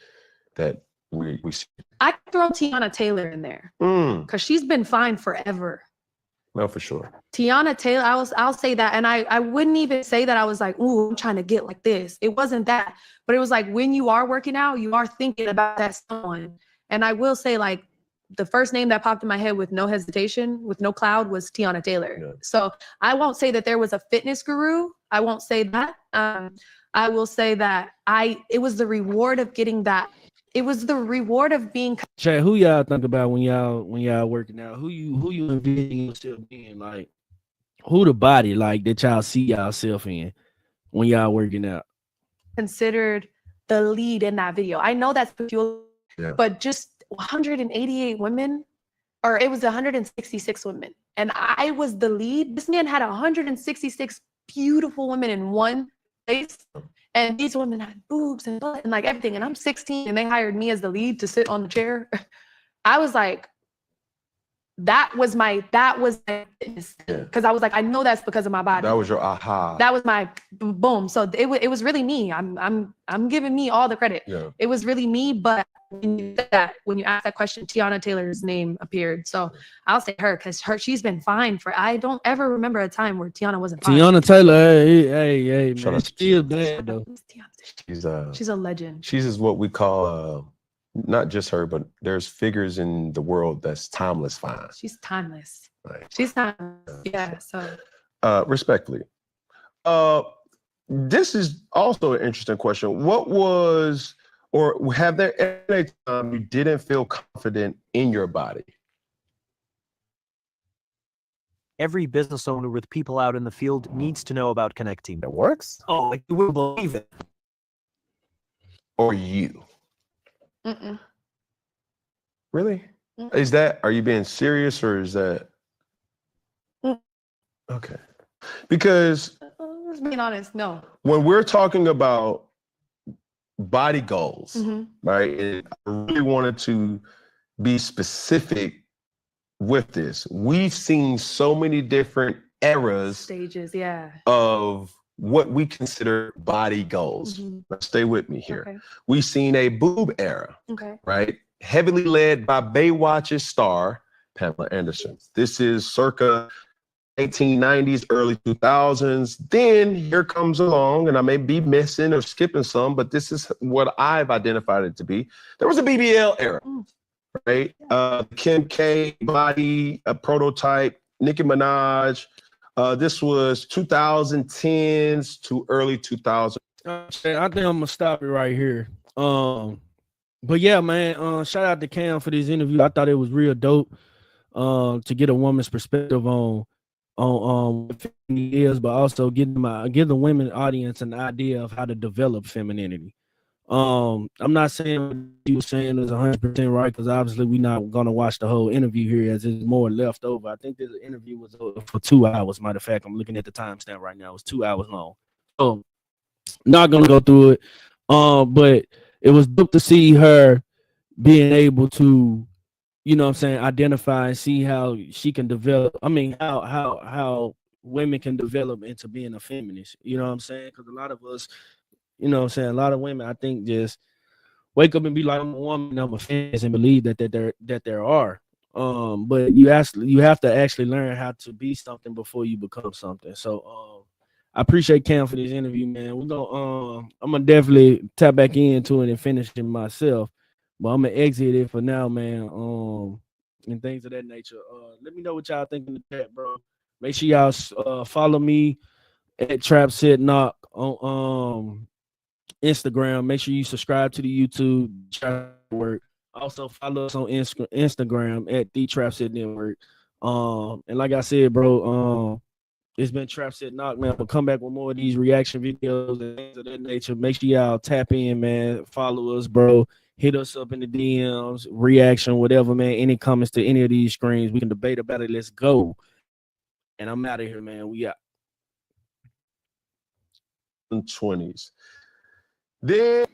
that we see? I throw Tiana Taylor in there because she's been fine forever. No, for sure. Tiana Taylor, I'll say that. And I wouldn't even say that I was like, ooh, I'm trying to get like this. It wasn't that. But it was like, when you are working out, you are thinking about that someone. And I will say, like, the first name that popped in my head with no hesitation, with no cloud, was Tiana Taylor. So I won't say that there was a fitness guru. I won't say that. I will say that it was the reward of getting that. It was the reward of being. Chad, who y'all think about when y'all working out? Who you envision yourself being? Like, who the body like that y'all see yourself in when y'all working out? Considered the lead in that video. I know that's peculiar, but just 188 women, or it was 166 women, and I was the lead. This man had 166 beautiful women in one place, and these women had boobs and butt and like everything, and I'm 16 and they hired me as the lead to sit on the chair. I was like, that was my fitness, because I was like, I know that's because of my body. That was your aha. That was my boom. So it was really me. I'm giving me all the credit. Yeah. It was really me. But when you asked that question, Tiana Taylor's name appeared. So I'll say her, because she's been fine for. I don't ever remember a time where Tiana wasn't fine. Tiana Taylor, hey, Shout man, out to she is bad though. She's a legend. She's what we call not just her, but there's figures in the world that's timeless fine. She's timeless. Right. She's timeless. Yeah. So respectfully. This is also an interesting question. What was, or have there any time you didn't feel confident in your body? Every business owner with people out in the field needs to know about connecting. It works? Oh, like you wouldn't believe it. Or you? mm-mm. Really? Mm-mm. Is that, are you being serious, or is that? Okay. Because Let's be honest, no. when we're talking about body goals, right? And I really wanted to be specific with this. We've seen so many different eras, Stages, yeah. of what we consider body goals. Now, stay with me here. Okay. We've seen a boob era, Okay. right? Heavily led by Baywatch's star, Pamela Anderson. This is circa 1890s, early 2000s. Then here comes along, and I may be missing or skipping some, but this is what I've identified it to be. There was a BBL era, right? Kim K body, a prototype, Nicki Minaj. This was 2010s to early 2000s. I think I'm gonna stop it right here. But yeah, man, shout out to Cam for this interview. I thought it was real dope to get a woman's perspective on what femininity is, but also give the women audience an idea of how to develop femininity. I'm not saying what you were saying is 100% right, because obviously we're not gonna watch the whole interview here, as there's more left over. I think this interview was for 2 hours. Matter of fact, I'm looking at the timestamp right now. It was 2 hours long. So not gonna go through it. But it was dope to see her being able to, you know what I'm saying, identify and see how she can develop. I mean, how women can develop into being a feminist. You know what I'm saying? Because a lot of us, you know what I'm saying, a lot of women, I think, just wake up and be like, I'm a woman, I'm a feminist, and believe that there are. But you have to actually learn how to be something before you become something. So I appreciate Cam for this interview, man. I'm gonna definitely tap back into it and finish it myself. But I'm gonna exit it for now, man. And things of that nature. Let me know what y'all think in the chat, bro. Make sure y'all follow me at Trap Set Knock on Instagram. Make sure you subscribe to the YouTube Network. Also follow us on Instagram at the Trap Set Network. And like I said, bro, it's been Trap Set Knock, man. We'll come back with more of these reaction videos and things of that nature. Make sure y'all tap in, man. Follow us, bro. Hit us up in the DMs, reaction, whatever, man. Any comments to any of these screens, we can debate about it. Let's go. And I'm out of here, man. We out. 20s. Then